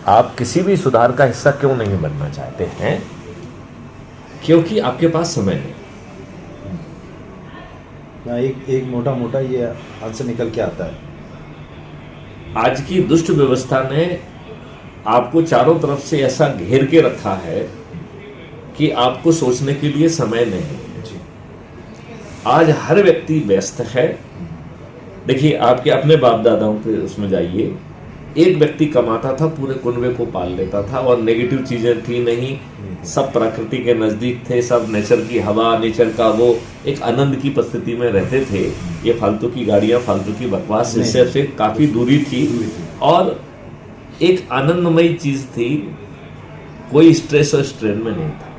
आप किसी भी सुधार का हिस्सा क्यों नहीं बनना चाहते हैं? क्योंकि आपके पास समय नहीं। ना एक मोटा मोटा ये आंसर निकल के आता है। आज की दुष्ट व्यवस्था ने आपको चारों तरफ से ऐसा घेर के रखा है कि आपको सोचने के लिए समय नहीं है। जी। आज हर व्यक्ति व्यस्त है। देखिए, आपके अपने बाप दादाओं के उसमें जाइए, एक व्यक्ति कमाता था, पूरे कुनबे को पाल लेता था, और नेगेटिव चीजें थी नहीं, सब प्रकृति के नजदीक थे, सब नेचर की हवा, नेचर का वो एक आनंद की परिस्थिति में रहते थे। ये फालतू की गाड़ियां, फालतू की बकवास से काफी दूरी थी, और एक आनंदमयी चीज थी, कोई स्ट्रेस और स्ट्रेन में नहीं था।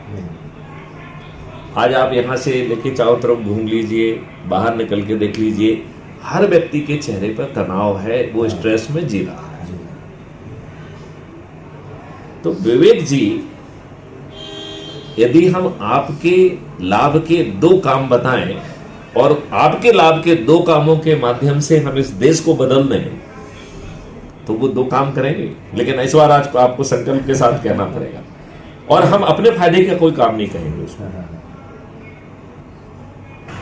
आज आप यहां से लेके चारों तरफ घूम लीजिए, बाहर निकल के देख लीजिए, हर व्यक्ति के चेहरे पर तनाव है, वो स्ट्रेस में जी रहा है। तो विवेक जी, यदि हम आपके लाभ के 2 काम बताएं और आपके लाभ के 2 कामों के माध्यम से हम इस देश को बदल दें, तो वो 2 काम करेंगे। लेकिन इस बार आज आपको संकल्प के साथ कहना पड़ेगा, और हम अपने फायदे का कोई काम नहीं कहेंगे उसमें।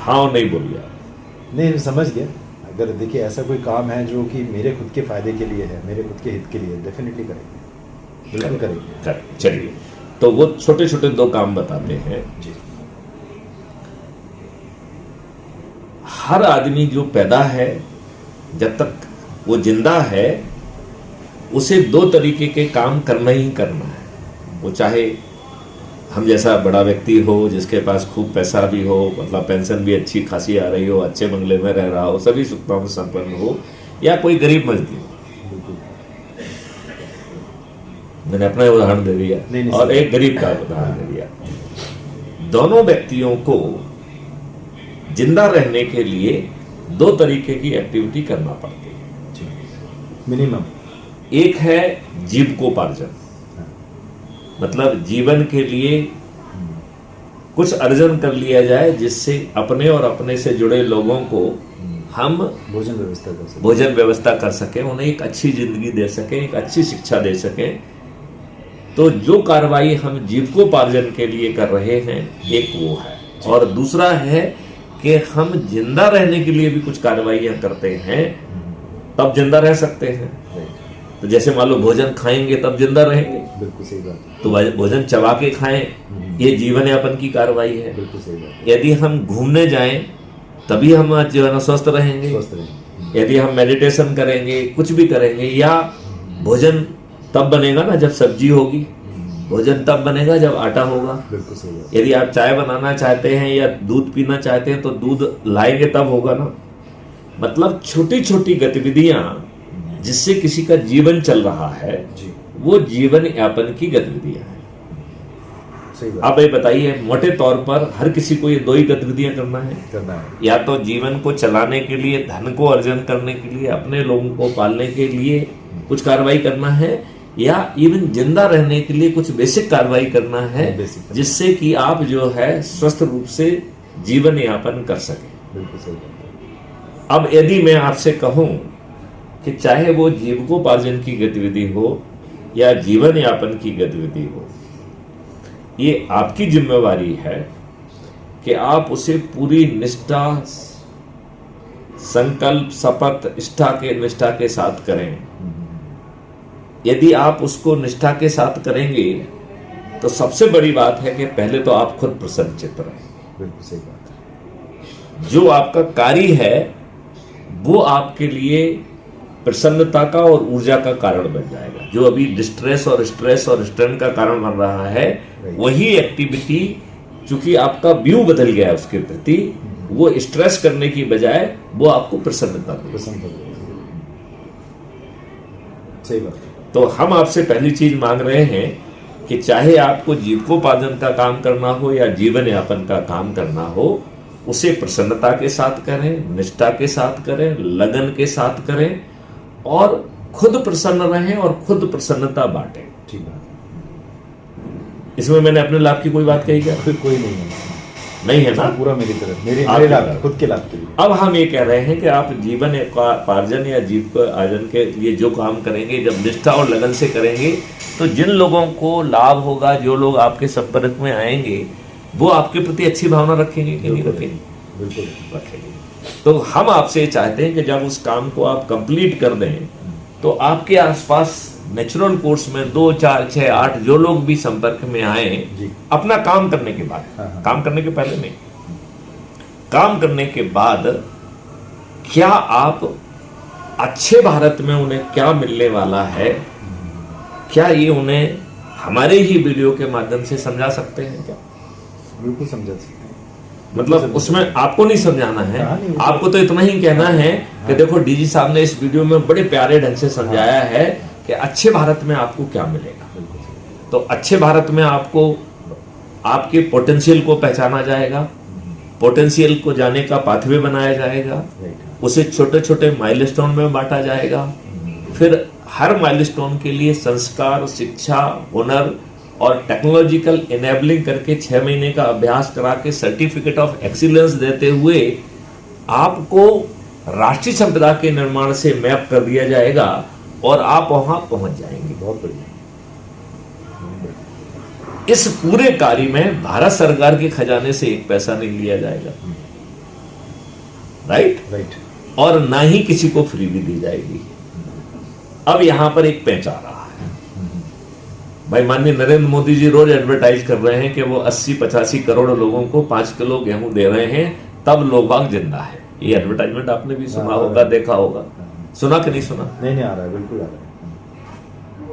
हाँ और नहीं बोलिए आप। नहीं, समझ गया। अगर देखिए ऐसा कोई काम है जो कि मेरे खुद के फायदे के लिए है, मेरे खुद के हित के लिए, डेफिनेटली करेंगे, बिल्कुल करेंगे। चलिए, तो वो छोटे छोटे 2 काम बताते हैं जी। हर आदमी जो पैदा है, जब तक वो जिंदा है, उसे 2 तरीके के काम करना ही करना है। वो चाहे हम जैसा बड़ा व्यक्ति हो, जिसके पास खूब पैसा भी हो, मतलब पेंशन भी अच्छी खासी आ रही हो, अच्छे बंगले में रह रहा हो, सभी सुविधाओं से संपन्न हो, या कोई गरीब मजदूर। मैंने अपना उदाहरण दे दिया और एक गरीब का उदाहरण दे दिया। दोनों व्यक्तियों को जिंदा रहने के लिए 2 तरीके की एक्टिविटी करना पड़ती है मिनिमम। एक है जीविकोपार्जन, मतलब जीवन के लिए कुछ अर्जन कर लिया जाए, जिससे अपने और अपने से जुड़े लोगों को हम भोजन व्यवस्था कर सकें, उन्हें एक अच्छी जिंदगी दे सकें, एक अच्छी शिक्षा दे सकें। तो जो कार्रवाई हम जीविकोपार्जन के लिए कर रहे हैं, एक वो है, और दूसरा है कि हम जिंदा रहने के लिए भी कुछ कार्रवाइयां करते हैं, तब जिंदा रह सकते हैं। तो जैसे मान लो भोजन खाएंगे तब जिंदा रहेंगे, बिल्कुल सही बात। तो भोजन चबा के खाएं, ये जीवन यापन की कार्रवाई है। बिल्कुल सही बात। यदि हम घूमने जाएं तभी हम जो है ना स्वस्थ रहेंगे। यदि हम मेडिटेशन करेंगे, कुछ भी करेंगे, या भोजन तब बनेगा ना जब सब्जी होगी, भोजन तब बनेगा जब आटा होगा। बिल्कुल सही बात। यदि आप चाय बनाना चाहते हैं या दूध पीना चाहते हैं, तो दूध लाएंगे तब होगा ना। मतलब छोटी छोटी गतिविधियां जिससे किसी का जीवन चल रहा है, वो जीवन यापन की गतिविधियां हैं। आप ये बताइए, मोटे तौर पर हर किसी को ये 2 ही गतिविधियां करना है। या तो जीवन को चलाने के लिए, धन को अर्जन करने के लिए, अपने लोगों को पालने के लिए कुछ कार्रवाई करना है, या इवन जिंदा रहने के लिए कुछ बेसिक कार्रवाई करना है, जिससे कि आप जो है स्वस्थ रूप से जीवन यापन कर सके। बिल्कुल सही। अब यदि मैं आपसे कहूं कि चाहे वो जीविकोपार्जन की गतिविधि हो या जीवन यापन की गतिविधि हो, ये आपकी जिम्मेवारी है कि आप उसे पूरी निष्ठा, संकल्प, शपथ, निष्ठा के साथ करें। यदि आप उसको निष्ठा के साथ करेंगे, तो सबसे बड़ी बात है कि पहले तो आप खुद प्रसन्नचित्त रहें। बिल्कुल सही बात है। जो आपका कार्य है वो आपके लिए प्रसन्नता का और ऊर्जा का कारण बन जाएगा। जो अभी डिस्ट्रेस और स्ट्रेस और स्ट्रेन का कारण बन रहा है, वही एक्टिविटी, चूंकि आपका व्यू बदल गया है उसके प्रति, वो स्ट्रेस करने की बजाय वो आपको प्रसन्नता देगा। सही बात। तो हम आपसे पहली चीज मांग रहे हैं कि चाहे आपको जीविकोपार्जन का काम करना हो या जीवन यापन का काम करना हो, उसे प्रसन्नता के साथ करें, निष्ठा के साथ करें, लगन के साथ करें, और खुद प्रसन्न रहें और खुद प्रसन्नता बांटें। ठीक है। इसमें मैंने अपने लाभ की कोई बात कही क्या? कोई नहीं है। नहीं है ना? पूरा मेरी तरफ, मेरे आपके लाभ, तरफ। खुद के लाभ के लिए। अब हम ये कह रहे हैं कि आप जीवन पार्जन या जीविकोपार्जन के लिए जो काम करेंगे, जब निष्ठा और लगन से करेंगे, तो जिन लोगों को लाभ होगा, जो लोग आपके संपर्क में आएंगे, वो आपके प्रति अच्छी भावना रखेंगे कि नहीं रखेंगे? बिल्कुल रखेंगे। तो हम आपसे चाहते हैं कि जब उस काम को आप कंप्लीट कर दें, तो आपके आसपास नेचुरल कोर्स में 2, 4, 6, 8 जो लोग भी संपर्क में आए, जी। अपना काम करने के बाद, हाँ। काम करने के पहले नहीं, काम करने के बाद क्या आप अच्छे भारत में उन्हें क्या मिलने वाला है, क्या ये उन्हें हमारे ही वीडियो के माध्यम से समझा सकते हैं क्या? बिल्कुल समझा सकते हैं। मतलब उसमें आपको नहीं समझाना है, हाँ, नहीं, आपको तो इतना ही कहना है कि देखो डीजी साहब ने इस वीडियो में बड़े प्यारे ढंग से समझाया है कि अच्छे भारत में आपको क्या मिलेगा। तो अच्छे भारत में आपको आपके पोटेंशियल को पहचाना जाएगा, पोटेंशियल को जाने का पाथवे बनाया जाएगा, उसे छोटे छोटे माइलस्टोन में बांटा जाएगा, फिर हर माइलस्टोन के लिए संस्कार, शिक्षा, हुनर और टेक्नोलॉजिकल इनेबलिंग करके 6 महीने का अभ्यास करा के सर्टिफिकेट ऑफ एक्सीलेंस देते हुए आपको राष्ट्रीय संपदा के निर्माण से मैप कर दिया जाएगा और आप वहां पहुंच जाएंगे। बहुत बढ़िया। इस पूरे कार्य में भारत सरकार के खजाने से एक पैसा नहीं लिया जाएगा, राइट? और ना ही किसी को फ्री भी दी जाएगी। अब यहां पर एक पेंच आ रहा है भाई। माननीय नरेंद्र मोदी जी रोज एडवर्टाइज कर रहे हैं कि वो 80-85 करोड़ लोगों को 5 किलो गेहूं दे रहे हैं, तब लोग बाग जिंदा है। ये एडवर्टाइजमेंट आपने भी सुना होगा, देखा होगा, सुना कि नहीं सुना? नहीं आ रहा है, बिल्कुल आ रहा है।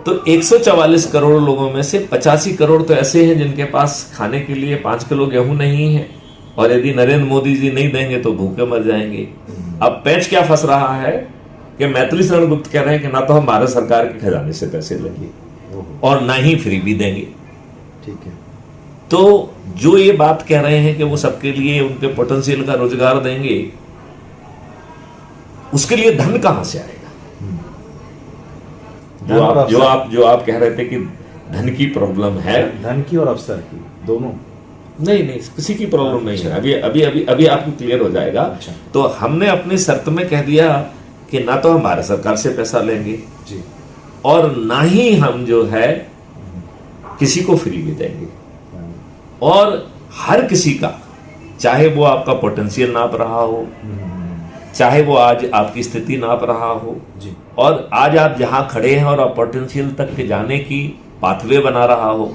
तो 144 करोड़ लोगों में से 85 करोड़ तो ऐसे हैं जिनके पास खाने के लिए 5 किलो गेहूं नहीं है, और यदि नरेंद्र मोदी जी नहीं देंगे तो भूखे मर जाएंगे। अब पैच क्या फंस रहा है कि मैथिली शरण गुप्त कह रहे हैं कि ना तो हम भारत सरकार के खजाने से पैसे लेंगे और ना ही फ्री भी देंगे। ठीक है। तो जो ये बात कह रहे हैं कि वो सबके लिए उनके पोटेंशियल का रोजगार देंगे, उसके लिए धन कहां से आएगा? जो आप कह रहे थे कि धन की प्रॉब्लम है, धन की और अवसर की, दोनों। नहीं, किसी की प्रॉब्लम नहीं है। अभी आपको क्लियर हो जाएगा। अच्छा। तो हमने अपनी शर्त में कह दिया कि ना तो हम भारत सरकार से पैसा लेंगे जी, और ना ही हम जो है किसी को फ्री भी देंगे, और हर किसी का, चाहे वो आपका पोटेंशियल नाप रहा हो, चाहे वो आज आपकी स्थिति नाप रहा हो जी, और आज आप जहां खड़े हैं और आप पोटेंशियल तक के जाने की पाथवे बना रहा हो,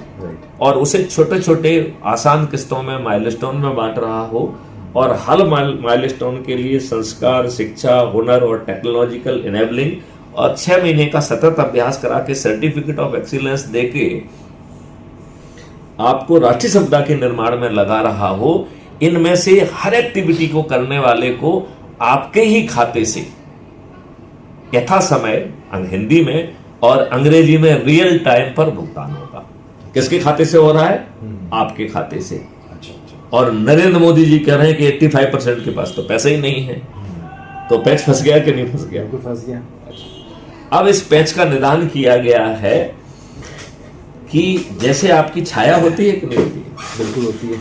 और उसे छोटे छोटे आसान किस्तों में माइलस्टोन में बांट रहा हो, और हर माइलस्टोन के लिए संस्कार, शिक्षा, हुनर और टेक्नोलॉजिकल इनेबलिंग और 6 महीने का सतत अभ्यास करा के सर्टिफिकेट ऑफ एक्सीलेंस देके आपको राष्ट्रीय संपदा के निर्माण में लगा रहा हो। इनमें से हर एक्टिविटी को करने वाले को आपके ही खाते से यथा समय, हिंदी में और अंग्रेजी में रियल टाइम पर भुगतान होगा। किसके खाते से हो रहा है? आपके खाते से। अच्छा। और नरेंद्र मोदी जी कह रहे हैं कि 85% के पास तो पैसे ही नहीं है। तो पैच फंस गया कि नहीं फंस गया? बिल्कुल फंस गया। अब इस पैच का निदान किया गया है कि जैसे आपकी छाया होती है कि नहीं होती है? बिल्कुल होती है।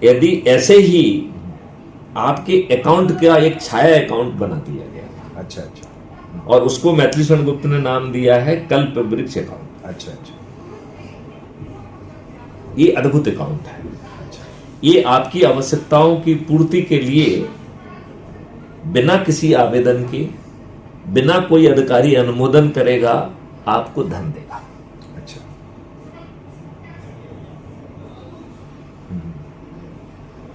यदि ऐसे ही आपके अकाउंट का एक छाया अकाउंट बना दिया गया। अच्छा। और उसको मैथिली शरण गुप्त ने नाम दिया है कल्प वृक्ष अकाउंट। अच्छा। ये अद्भुत अकाउंट है। ये आपकी आवश्यकताओं की पूर्ति के लिए बिना किसी आवेदन के, बिना कोई अधिकारी अनुमोदन करेगा, आपको धन देगा। अच्छा।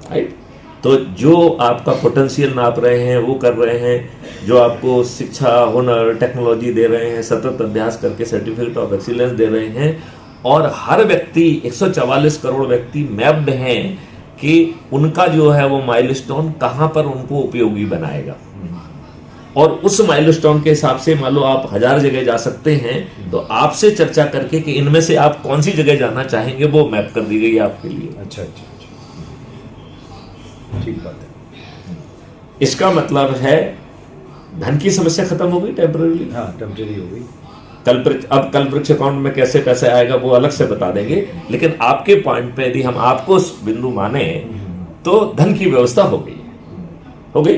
राइट? तो जो आपका पोटेंशियल नाप रहे हैं, वो कर रहे हैं, जो आपको शिक्षा, हुनर, टेक्नोलॉजी दे रहे हैं, सतत अभ्यास करके सर्टिफिकेट ऑफ एक्सीलेंस दे रहे हैं, और हर व्यक्ति 144 करोड़ व्यक्ति मैप्ड हैं कि उनका जो है वो माइलस्टोन कहां पर उनको उपयोगी बनाएगा। और उस माइलस्टोन के हिसाब से मान लो आप 1000 जगह जा सकते हैं, तो आपसे चर्चा करके कि इनमें से आप कौन सी जगह जाना चाहेंगे वो मैप कर दी गई आपके लिए। अच्छा। ठीक बात है। इसका मतलब है धन की समस्या खत्म हो गई टेम्पररी। हाँ, टेम्पररी हो गई। अब कल वृक्ष अकाउंट में कैसे पैसे आएगा वो अलग से बता देंगे, लेकिन आपके पॉइंट पे यदि हम आपको बिंदु माने तो धन की व्यवस्था हो गई, हो गई।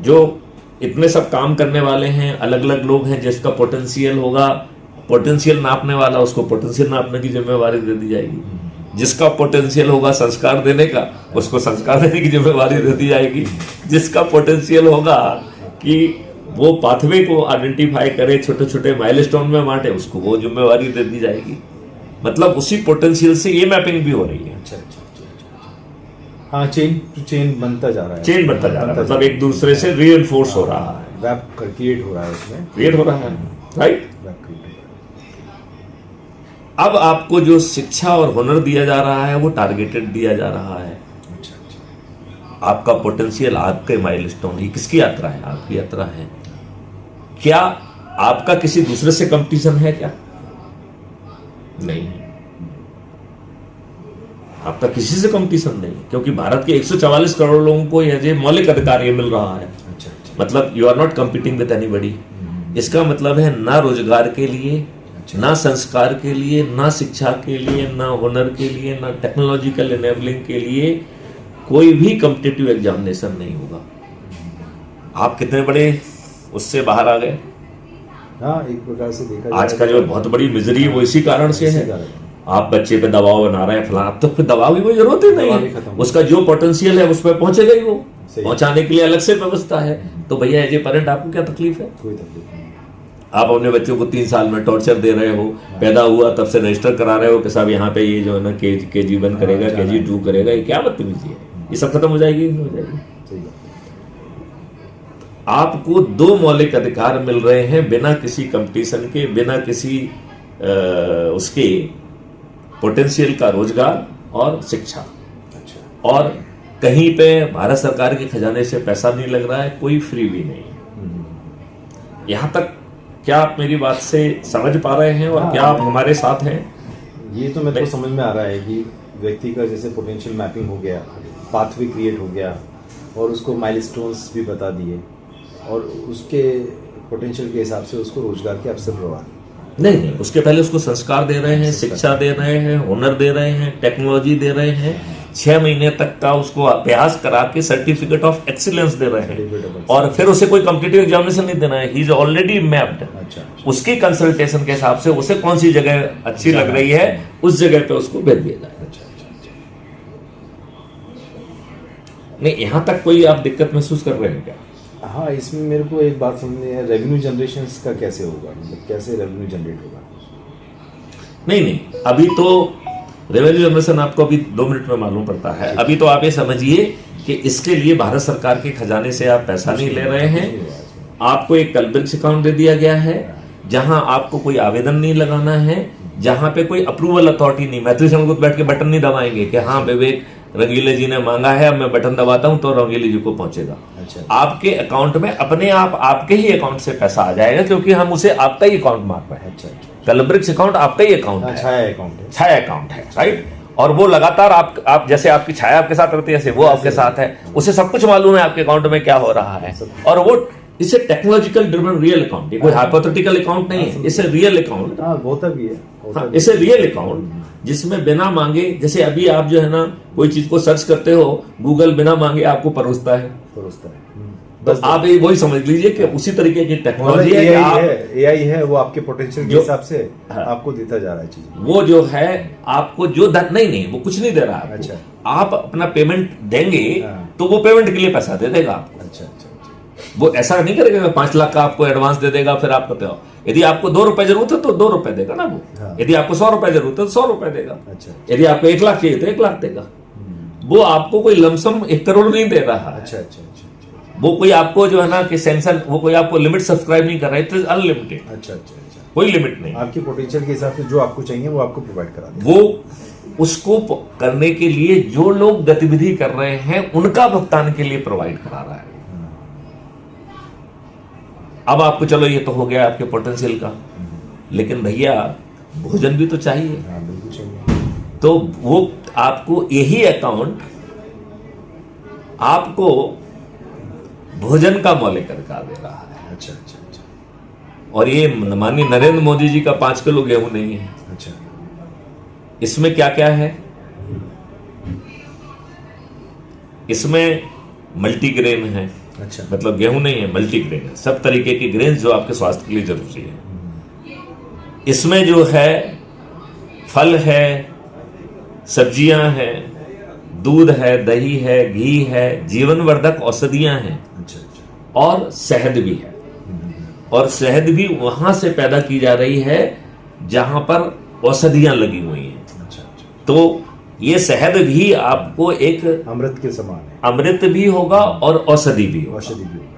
जो इतने सब काम करने वाले हैं, अलग अलग लोग हैं, जिसका पोटेंशियल होगा, पोटेंशियल नापने वाला, उसको पोटेंशियल नापने की जिम्मेवारी दे दी जाएगी। जिसका पोटेंशियल होगा संस्कार देने का, उसको संस्कार देने की जिम्मेवारी दे दी जाएगी। जिसका पोटेंशियल होगा कि वो पाथवे को आइडेंटिफाई करे, छोटे छोटे माइलस्टोन में बांटे, उसको वो जिम्मेवारी दे दी जाएगी। मतलब उसी पोटेंशियल से ये मैपिंग भी हो रही है। अच्छा। हाँ, चेन टू चेन बनता जा रहा है, चेन बनता जा रहा है, मतलब एक दूसरे से रीइंफोर्स हो रहा है, वेब क्रिएट हो रहा है, उसमें क्रिएट हो रहा है, राइट। वेब क्रिएट हो रहा है। अब आपको जो शिक्षा और हुनर दिया जा रहा है वो टारगेटेड दिया जा रहा है। अच्छा। आपका पोटेंशियल, आपके माइलस्टोन, ये किसकी यात्रा है? आपकी यात्रा है। क्या आपका किसी दूसरे से कंपटीशन है क्या? नहीं, आपका किसी से कंपटीशन नहीं, क्योंकि भारत के 144 करोड़ लोगों को ये मौलिक अधिकार ये मिल रहा है। अच्छा। मतलब you are not competing with anybody. इसका मतलब है ना रोजगार के लिए, ना संस्कार के लिए, ना शिक्षा के लिए, ना हुनर के लिए, ना टेक्नोलॉजिकल एनेबलिंग के लिए कोई भी कॉम्पिटिटिव एग्जामिनेशन नहीं होगा। आप कितने बड़े उससे बाहर आ गए। हाँ, एक प्रकार से देखा आज का जो बहुत बड़ी मिजरी है वो इसी कारण से है। आप बच्चे पे दबाव बना रहे हैं फलाना, अब तो फिर दबाव की कोई जरूरत ही नहीं है। उसका जो पोटेंशियल है उस पर पहुंचेगा ही वो, पहुंचाने के लिए अलग से व्यवस्था है। तो भैया एज ए पेरेंट आपको क्या तकलीफ है? कोई तकलीफ नहीं। आप अपने बच्चों को 3 साल में टॉर्चर दे रहे हो, पैदा हुआ तब से रजिस्टर करा रहे हो कि साहब यहाँ पे ये जो है ना KG1 करेगा, KG2 करेगा, ये क्या बदतमीजी है? ये सब खत्म हो जाएगी, नहीं हो जाएगी। सही बात है। आपको 2 मौलिक अधिकार मिल रहे हैं बिना किसी कंपटीशन के, बिना किसी उसके पोटेंशियल का, रोजगार और शिक्षा। अच्छा। और कहीं पे भारत सरकार के खजाने से पैसा नहीं लग रहा है, कोई फ्री भी नहीं। यहां तक क्या आप मेरी बात से समझ पा रहे हैं और क्या आप हमारे साथ हैं? ये तो मेरे को समझ में आ रहा है कि व्यक्ति का जैसे पोटेंशियल मैपिंग हो गया, पाथवे क्रिएट हो गया, और उसको माइलस्टोन्स भी बता दिए, और उसके पोटेंशियल के हिसाब से उसको रोजगार के अवसर प्रदान। नहीं, उसके पहले उसको संस्कार दे रहे हैं, शिक्षा दे रहे हैं, हुनर दे रहे हैं, टेक्नोलॉजी दे रहे हैं, 6 महीने तक का उसको अभ्यास करा के सर्टिफिकेट ऑफ एक्सीलेंस दे रहे हैं, और फिर उसे कोई कॉम्पिटिटिव एग्जामिनेशन नहीं देना है। He is already mapped. अच्छा। उसकी कंसल्टेशन के हिसाब से उसे कौन सी जगह अच्छी लग रही है, उस जगह पे उसको भेज दिया जाए। नहीं, यहां तक कोई आप दिक्कत महसूस कर रहे हैं क्या? हाँ, इसमें मेरे को एक बात समझ में है, रेवेन्यू जनरेशन का कैसे होगा, मतलब कैसे रेवेन्यू जनरेट होगा? नहीं, अभी तो रेवेन्यू जनरेशन आपको अभी 2 मिनट में मालूम पड़ता है। अभी तो आप ये समझिए कि इसके लिए भारत सरकार के खजाने से आप पैसा नहीं ले रहे हैं। आपको एक कलब्रिक्स अकाउंट दे दिया गया है, जहां आपको कोई आवेदन नहीं लगाना है, जहां पे कोई अप्रूवल अथॉरिटी नहीं। मैत्री संघ बैठ के बटन नहीं दबाएंगे कि हाँ विवेक रंगीले जी ने मांगा है, अब मैं बटन दबाता हूं तो रंगीले जी को पहुंचेगा। अच्छा। आपके अकाउंट में अपने आप आपके ही अकाउंट से पैसा आ जाएगा, क्योंकि हम उसे आपका ही अकाउंट मान रहे हैं। अच्छा। कलब्रिक्स अकाउंट आपका ही अकाउंट है, छाया अकाउंट है, छाया अकाउंट है, राइट। और वो लगातार आप जैसे आपकी छाया आपके साथ रहती है, जैसे वो आपके साथ है, उसे सब कुछ मालूम है आपके अकाउंट में क्या हो रहा है। और वो इसे टेक्नोलॉजिकल ड्रिवन रियल अकाउंट, कोई हाइपोथेटिकल अकाउंट नहीं है, इसे रियल अकाउंट। होता भी है, हाँ, इसे रियल अकाउंट, जिसमें बिना मांगे, जैसे अभी आप जो है ना कोई चीज को सर्च करते हो, गूगल बिना मांगे आपको परोसता है। तो आप ये वही समझ लीजिए कि उसी तरीके की टेक्नोलॉजी है। एआई है, वो आपके पोटेंशियल के हिसाब से आपको देता जा रहा है चीज। वो जो है आपको जो नहीं, वो कुछ नहीं दे रहा है। अच्छा। आप अपना पेमेंट देंगे तो वो पेमेंट के लिए पैसा दे देगा आपको। अच्छा। वो ऐसा नहीं करेगा 5 लाख का आपको एडवांस दे देगा, फिर आप कहते हो यदि आपको 2 रुपए जरूरत है तो 2 रुपए देगा ना वो। हाँ। यदि आपको 100 रुपए जरूरत है तो 100 रुपए देगा। अच्छा। यदि आपको 1 लाख चाहिए तो 1 लाख देगा। वो आपको कोई लमसम 1 करोड़ नहीं दे रहा है। अच्छा। वो कोई आपको जो है ना कि सेंसन, वो कोई आपको लिमिट सब्सक्राइब नहीं कर रहा है, इट इज अनलिमिटेड। अच्छा। कोई लिमिट नहीं। आपके पोटेंशियल के हिसाब से जो आपको चाहिए वो आपको प्रोवाइड करा देगा। वो उसको करने के लिए जो लोग गतिविधि कर रहे हैं उनका भुगतान के लिए प्रोवाइड करा रहा है। अब आपको चलो ये तो हो गया आपके पोटेंशियल का, लेकिन भैया भोजन भी तो चाहिए। हाँ, बिल्कुल चाहिए। तो वो आपको यही अकाउंट आपको भोजन का मौलिक अधिकार दे रहा है। अच्छा। और ये माननीय नरेंद्र मोदी जी का 5 किलो गेहूं नहीं है। अच्छा। इसमें क्या क्या है? इसमें मल्टीग्रेन है, अच्छा। मतलब गेहूं नहीं है, मल्टीग्रेन है, सब तरीके के ग्रेन जो आपके स्वास्थ्य के लिए जरूरी है। इसमें जो है फल है, सब्जियां हैं, दूध है, दही है, घी है, जीवनवर्धक औषधियां हैं, अच्छा अच्छा। और शहद भी है। और शहद भी वहां से पैदा की जा रही है जहां पर औषधियां लगी हुई हैं। अच्छा अच्छा। तो ये शहद भी आपको एक अमृत के समान है। अमृत भी होगा और औषधि भी होगा। औषधि भी होगा।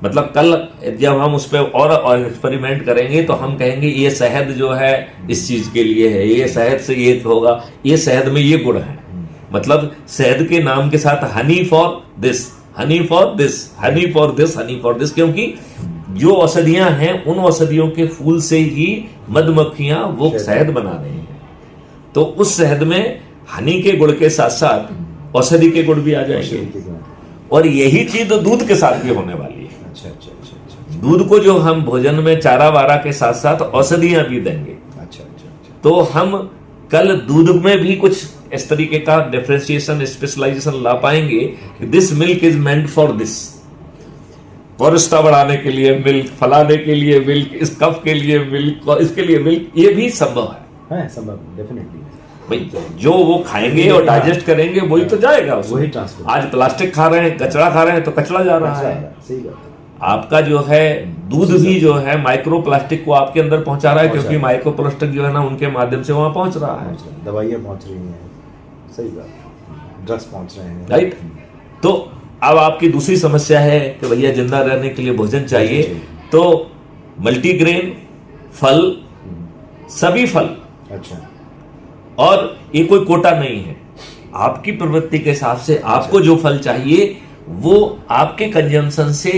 मतलब कल जब हम उस पर और एक्सपेरिमेंट करेंगे तो हम कहेंगे ये शहद जो है इस चीज के लिए है, ये शहद से ये होगा, ये शहद में ये गुण है। मतलब शहद के नाम के साथ Honey for this, Honey for this, Honey for this, Honey for this, क्योंकि जो औषधियां हैं उन औषधियों के फूल से ही मधुमक्खियां वो शहद बना रही हैं। तो उस शहद में हनी के गुण के साथ साथ औषधि के गुण भी आ जाएंगे। और यही चीज तो दूध के साथ भी होने वाली है। अच्छा अच्छा अच्छा। दूध को जो हम भोजन में चारा वारा के साथ साथ औषधियां भी देंगे। अच्छा अच्छा अच्छा। तो हम कल दूध में भी कुछ इस तरीके का डिफरेंशिएशन, स्पेशलाइजेशन ला पाएंगे कि this milk is meant for this, पौरुषता बढ़ाने के लिए मिल्क, फलाने के लिए मिल्क, इस कफ के लिए मिल्क, इसके लिए मिल्क, ये भी संभव है। संभव, डेफिनेटली। भाई जो वो खाएंगे और डाइजेस्ट करेंगे वही तो जाएगा उसमें। वही ट्रांसफर। आज प्लास्टिक खा रहे हैं, कचरा खा रहे हैं, तो कचरा जा रहा है। सही बात है। आपका जो है दूध भी जो है माइक्रो प्लास्टिक को आपके अंदर पहुंचा रहा है, क्योंकि माइक्रो प्लास्टिक जो है ना उनके माध्यम से वहां पहुंच रहा है। दवाइयां पहुंच रही हैं, सही बात, ड्रग्स पहुंच रहे हैं, राइट। तो अब आपकी दूसरी समस्या है कि भैया जिंदा रहने के लिए भोजन चाहिए, तो मल्टीग्रेन फल, सभी फल। अच्छा। और ये कोई कोटा नहीं है, आपकी प्रवृत्ति के हिसाब से आपको जो फल चाहिए वो आपके कंजम्पशन से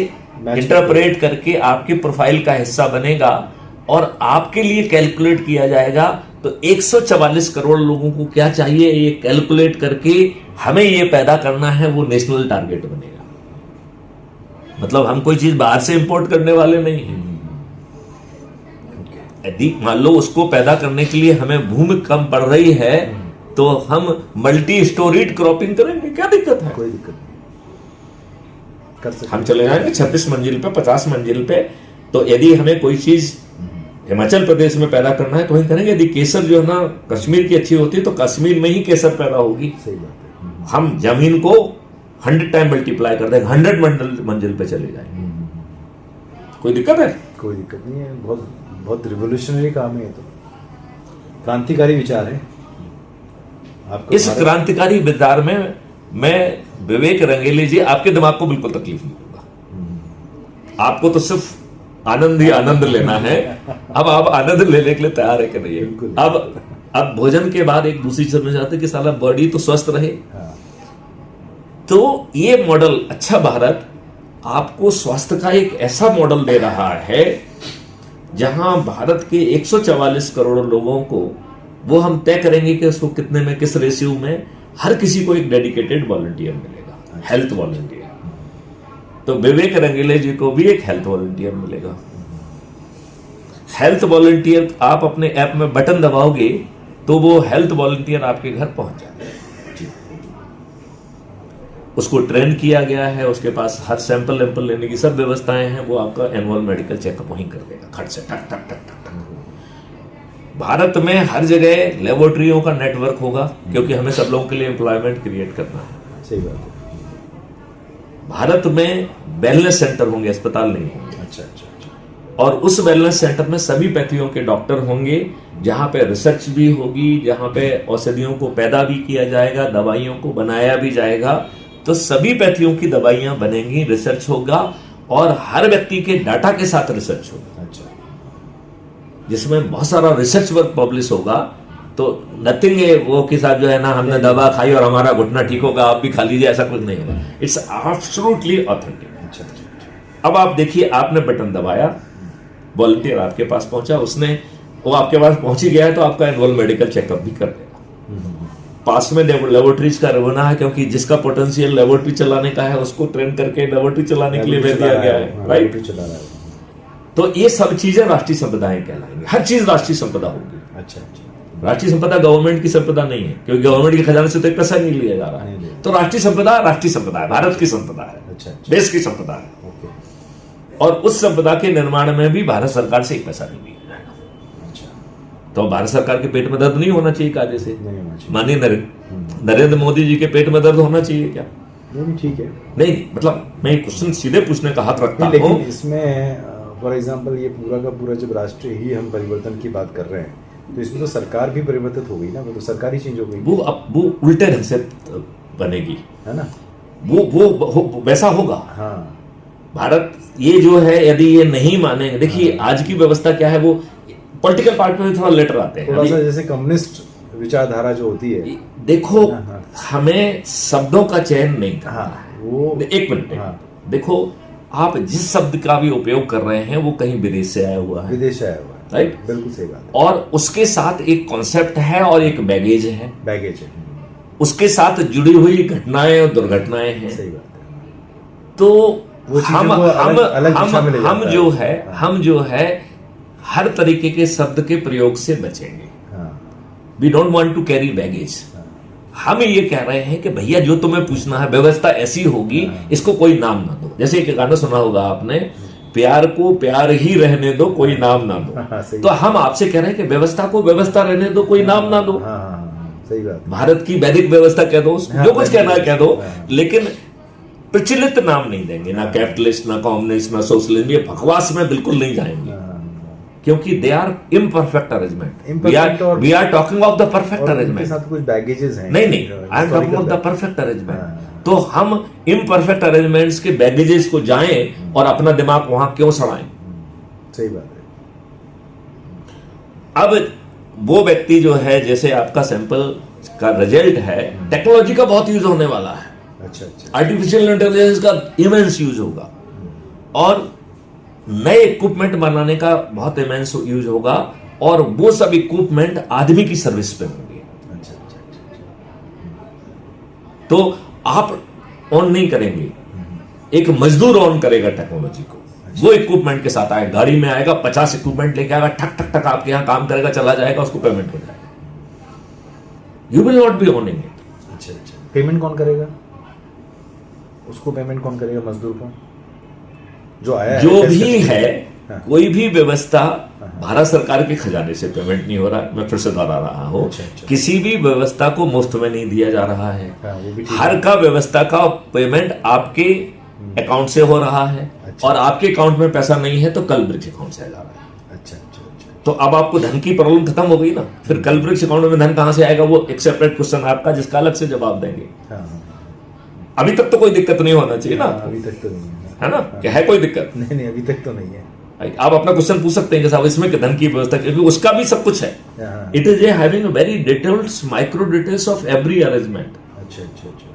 इंटरप्रेट करके आपके प्रोफाइल का हिस्सा बनेगा और आपके लिए कैलकुलेट किया जाएगा। तो 144 करोड़ लोगों को क्या चाहिए ये कैलकुलेट करके हमें ये पैदा करना है, वो नेशनल टारगेट बनेगा। मतलब हम कोई चीज बाहर से इंपोर्ट करने वाले नहीं हैं। यदि मान लो उसको पैदा करने के लिए हमें भूमि कम पड़ रही है तो हम मल्टी स्टोरीड क्रॉपिंग करेंगे, क्या दिक्कत है? कोई दिक्कत नहीं, कर सकते। हम चले जाएंगे 36 मंजिल पे, 50 मंजिल पे। तो यदि हमें कोई चीज हिमाचल प्रदेश में पैदा करना है तो वही करेंगे। यदि केसर जो है ना कश्मीर की अच्छी होती है तो कश्मीर में ही केसर पैदा होगी। सही बात है। हम जमीन को 100 टाइम मल्टीप्लाई कर देंगे, 100 मंजिल पे चले जाएंगे। कोई दिक्कत है? कोई दिक्कत नहीं है। बहुत बहुत रिवोल्यूशनरी काम है, तो क्रांतिकारी विचार है आपका। इस क्रांतिकारी विचार में मैं विवेक रंगेली जी आपके दिमाग को बिल्कुल तकलीफ नहीं दूंगा। आपको तो सिर्फ आनंद ही आनंद लेना है। अब आप आनंद लेने के लिए तैयार है कि नहीं है? अब भोजन के बाद एक दूसरी चीज में जाते कि साला बॉडी तो स्वस्थ रहे। तो ये मॉडल अच्छा भारत आपको स्वास्थ्य का एक ऐसा मॉडल दे रहा है जहां भारत के 144 करोड़ लोगों को वो हम तय करेंगे कि उसको कितने में, किस रेशियो में, हर किसी को एक डेडिकेटेड वॉलंटियर मिलेगा, हेल्थ वॉलंटियर। तो विवेक रंगेले जी को भी एक हेल्थ वॉलंटियर मिलेगा। हेल्थ वॉलंटियर आप अपने ऐप में बटन दबाओगे तो वो हेल्थ वॉलंटियर आपके घर पहुंच जाएगा। उसको ट्रेन किया गया है, उसके पास हर सैंपल वैंपल लेने की सब व्यवस्थाएं हैं। वो आपका एनुअल मेडिकल चेकअप वहीं कर देगा, खट से टक टक टक टक टक। भारत में हर जगह लेबोरेटरियों का नेटवर्क होगा, क्योंकि हमें सब लोगों के लिए एम्प्लॉयमेंट क्रिएट करना है। सही बात है। भारत में वेलनेस सेंटर होंगे, अस्पताल नहीं होंगे। अच्छा अच्छा अच्छा। और उस वेलनेस सेंटर में सभी पैथियों के डॉक्टर होंगे, जहां पे रिसर्च भी होगी, जहां पे औषधियों को पैदा भी किया जाएगा, दवाइयों को बनाया भी जाएगा। तो सभी पैथियों की दवाइयां बनेंगी, रिसर्च होगा और हर व्यक्ति के डाटा के साथ रिसर्च होगा। अच्छा। जिसमें बहुत सारा रिसर्च वर्क पब्लिश होगा। तो नथिंग है वो के साथ जो है ना हमने दवा खाई और हमारा घुटना ठीक होगा, आप भी खा लीजिए, ऐसा कुछ नहीं होगा। It's absolutely authentic. अच्छा अच्छा। अब आप देखिए, आपने बटन दबाया, वॉलंटियर आपके पास पहुंचा, उसने वो आपके पास पहुंच ही गया है तो आपका एनुअल मेडिकल चेकअप भी कर देगा। पास में लेबोरेटरीज का रवाना है, क्योंकि जिसका पोटेंशियल लेबोरेटरी चलाने का है उसको ट्रेन करके लेबोरेटरी चलाने के लिए भेज दिया गया है, राइट? तो ये सब चीजें राष्ट्रीय संपदाएं कहलाएंगी। हर चीज राष्ट्रीय संपदा होगी। अच्छा अच्छा। राष्ट्रीय संपदा गवर्नमेंट की संपदा नहीं है, क्योंकि गवर्नमेंट के खजाने से तो एक पैसा नहीं लिया जा रहा है। तो राष्ट्रीय संपदा है, भारत की संपदा है, अच्छा अच्छा, देश की संपदा है। ओके, और उस संपदा के निर्माण में भी भारत सरकार से एक पैसा नहीं लिया जाएगा। अच्छा, तो भारत सरकार के पेट में दर्द नहीं होना चाहिए कायदे से। नहीं होना चाहिए। माननीय नरेंद्र मोदी जी के पेट में दर्द होना चाहिए क्या? नहीं ठीक है। नहीं, मतलब मैं क्वेश्चन सीधे पूछने का हक रखता लेकिन हूँ। इसमें फॉर एग्जांपल ये पूरा का पूरा जब राष्ट्र ही हम परिवर्तन की बात कर रहे हैं तो इसमें तो सरकार भी परिवर्तित हो गई ना, वो तो सरकार ही चेंज हो गई। वो उल्टे ढंग से बनेगी, है ना, वो वैसा होगा। हाँ, भारत ये जो है, यदि ये नहीं मानेंगे, देखिए आज की व्यवस्था क्या है, वो पॉलिटिकल पार्ट में भी थोड़ा लेटर आते हैं। थोड़ा सा जैसे कम्युनिस्ट विचारधारा जो होती है, देखो हाँ। हमें शब्दों का चयन नहीं करना हाँ, है। वो एक मिनट, हाँ, देखो आप जिस शब्द का भी उपयोग कर रहे हैं वो कहीं विदेश से आया हुआ है, विदेश आया हुआ है, राइट? बिल्कुल सही बात है। और उसके साथ एक कॉन्सेप्ट है और एक बैगेज है, बैगेज है, उसके साथ जुड़ी हुई घटनाएं और दुर्घटनाएं हैं। सही बात है। तो वो चीज़ों को अलग दिशा में ले जाता है। हम जो है हर तरीके के शब्द के प्रयोग से बचेंगे। हाँ, we don't want to carry baggage. हम ये कह रहे हैं कि भैया जो तुम्हें पूछना है, व्यवस्था ऐसी होगी, इसको कोई नाम ना दो। जैसे एक गाना सुना होगा आपने, प्यार को प्यार ही रहने दो, कोई नाम ना दो। हाँ, सही। तो हम आपसे कह रहे हैं कि व्यवस्था को व्यवस्था रहने दो, कोई नाम ना दो। हाँ, हाँ, हाँ, सही बात है। भारत की वैदिक व्यवस्था कह दो, हाँ, जो कुछ कहना है कह दो, हाँ। लेकिन प्रचलित नाम नहीं देंगे, ना कैपिटलिस्ट, ना कम्युनिस्ट, ना सोशलिज्म। ये बकवास में बिल्कुल नहीं जाएंगे, हाँ, क्योंकि they are imperfect arrangement. Imperfect we are talking of the perfect और उनके अरेंजमेंट। साथ कुछ बैगेजेस हैं। नहीं, I am talking of the perfect हाँ। अरेंजमेंट। तो हम इम्परफेक्ट अरेंजमेंट्स के बैगेजेस को जाएं और अपना दिमाग वहां क्यों सड़ाएं? सही बात है। अब वो व्यक्ति जो है, जैसे आपका सैंपल का रिजल्ट है, टेक्नोलॉजी का बहुत यूज होने वाला है, अच्छा अच्छा, आर्टिफिशियल इंटेलिजेंस का इमेंस यूज होगा, और नए इक्विपमेंट बनाने का बहुत इमेंस यूज होगा, और वो सब इक्विपमेंट आदमी की सर्विस पे होंगे। अच्छा अच्छा अच्छा, तो आप ऑन नहीं करेंगे, एक मजदूर ऑन करेगा टेक्नोलॉजी को। वो इक्विपमेंट के साथ आएगा, गाड़ी में आएगा, 50 इक्विपमेंट लेके आएगा, ठक ठक ठक आपके यहां काम करेगा, चला जाएगा, उसको पेमेंट हो जाएगा। You will not be ऑनिंग it. अच्छा अच्छा, पेमेंट कौन करेगा? उसको पेमेंट कौन करेगा? मजदूर को जो आया जो है, भी है, हाँ। कोई भी व्यवस्था भारत सरकार के खजाने से पेमेंट नहीं हो रहा। मैं फिर से दोहरा रहा हूं, अच्छा, अच्छा। किसी भी व्यवस्था को मुफ्त में नहीं दिया जा रहा है। हाँ, वो भी ठीक हर है। का व्यवस्था का पेमेंट आपके अकाउंट से हो रहा है, अच्छा। और आपके अकाउंट में पैसा नहीं है तो कल वृक्ष अकाउंट से आ जा रहा है। अच्छा अच्छा अच्छा, तो अब आपको धन की प्रॉब्लम खत्म हो गई ना। फिर कल वृक्ष अकाउंट में धन कहां से आएगा, वो एक सेपरेट क्वेश्चन आपका, जिसका अलग से जवाब देंगे। हाँ हाँ, अभी तक तो कोई दिक्कत नहीं होना चाहिए ना, अभी तक तो नहीं है ना? क्या है कोई दिक्कत? नहीं नहीं, अभी तक तो नहीं है। आप अपना क्वेश्चन पूछ सकते हैं कि साहब इसमें धन की व्यवस्था, क्योंकि उसका भी सब कुछ है। हाँ, it is having very details micro details of every arrangement. अच्छा अच्छा अच्छा,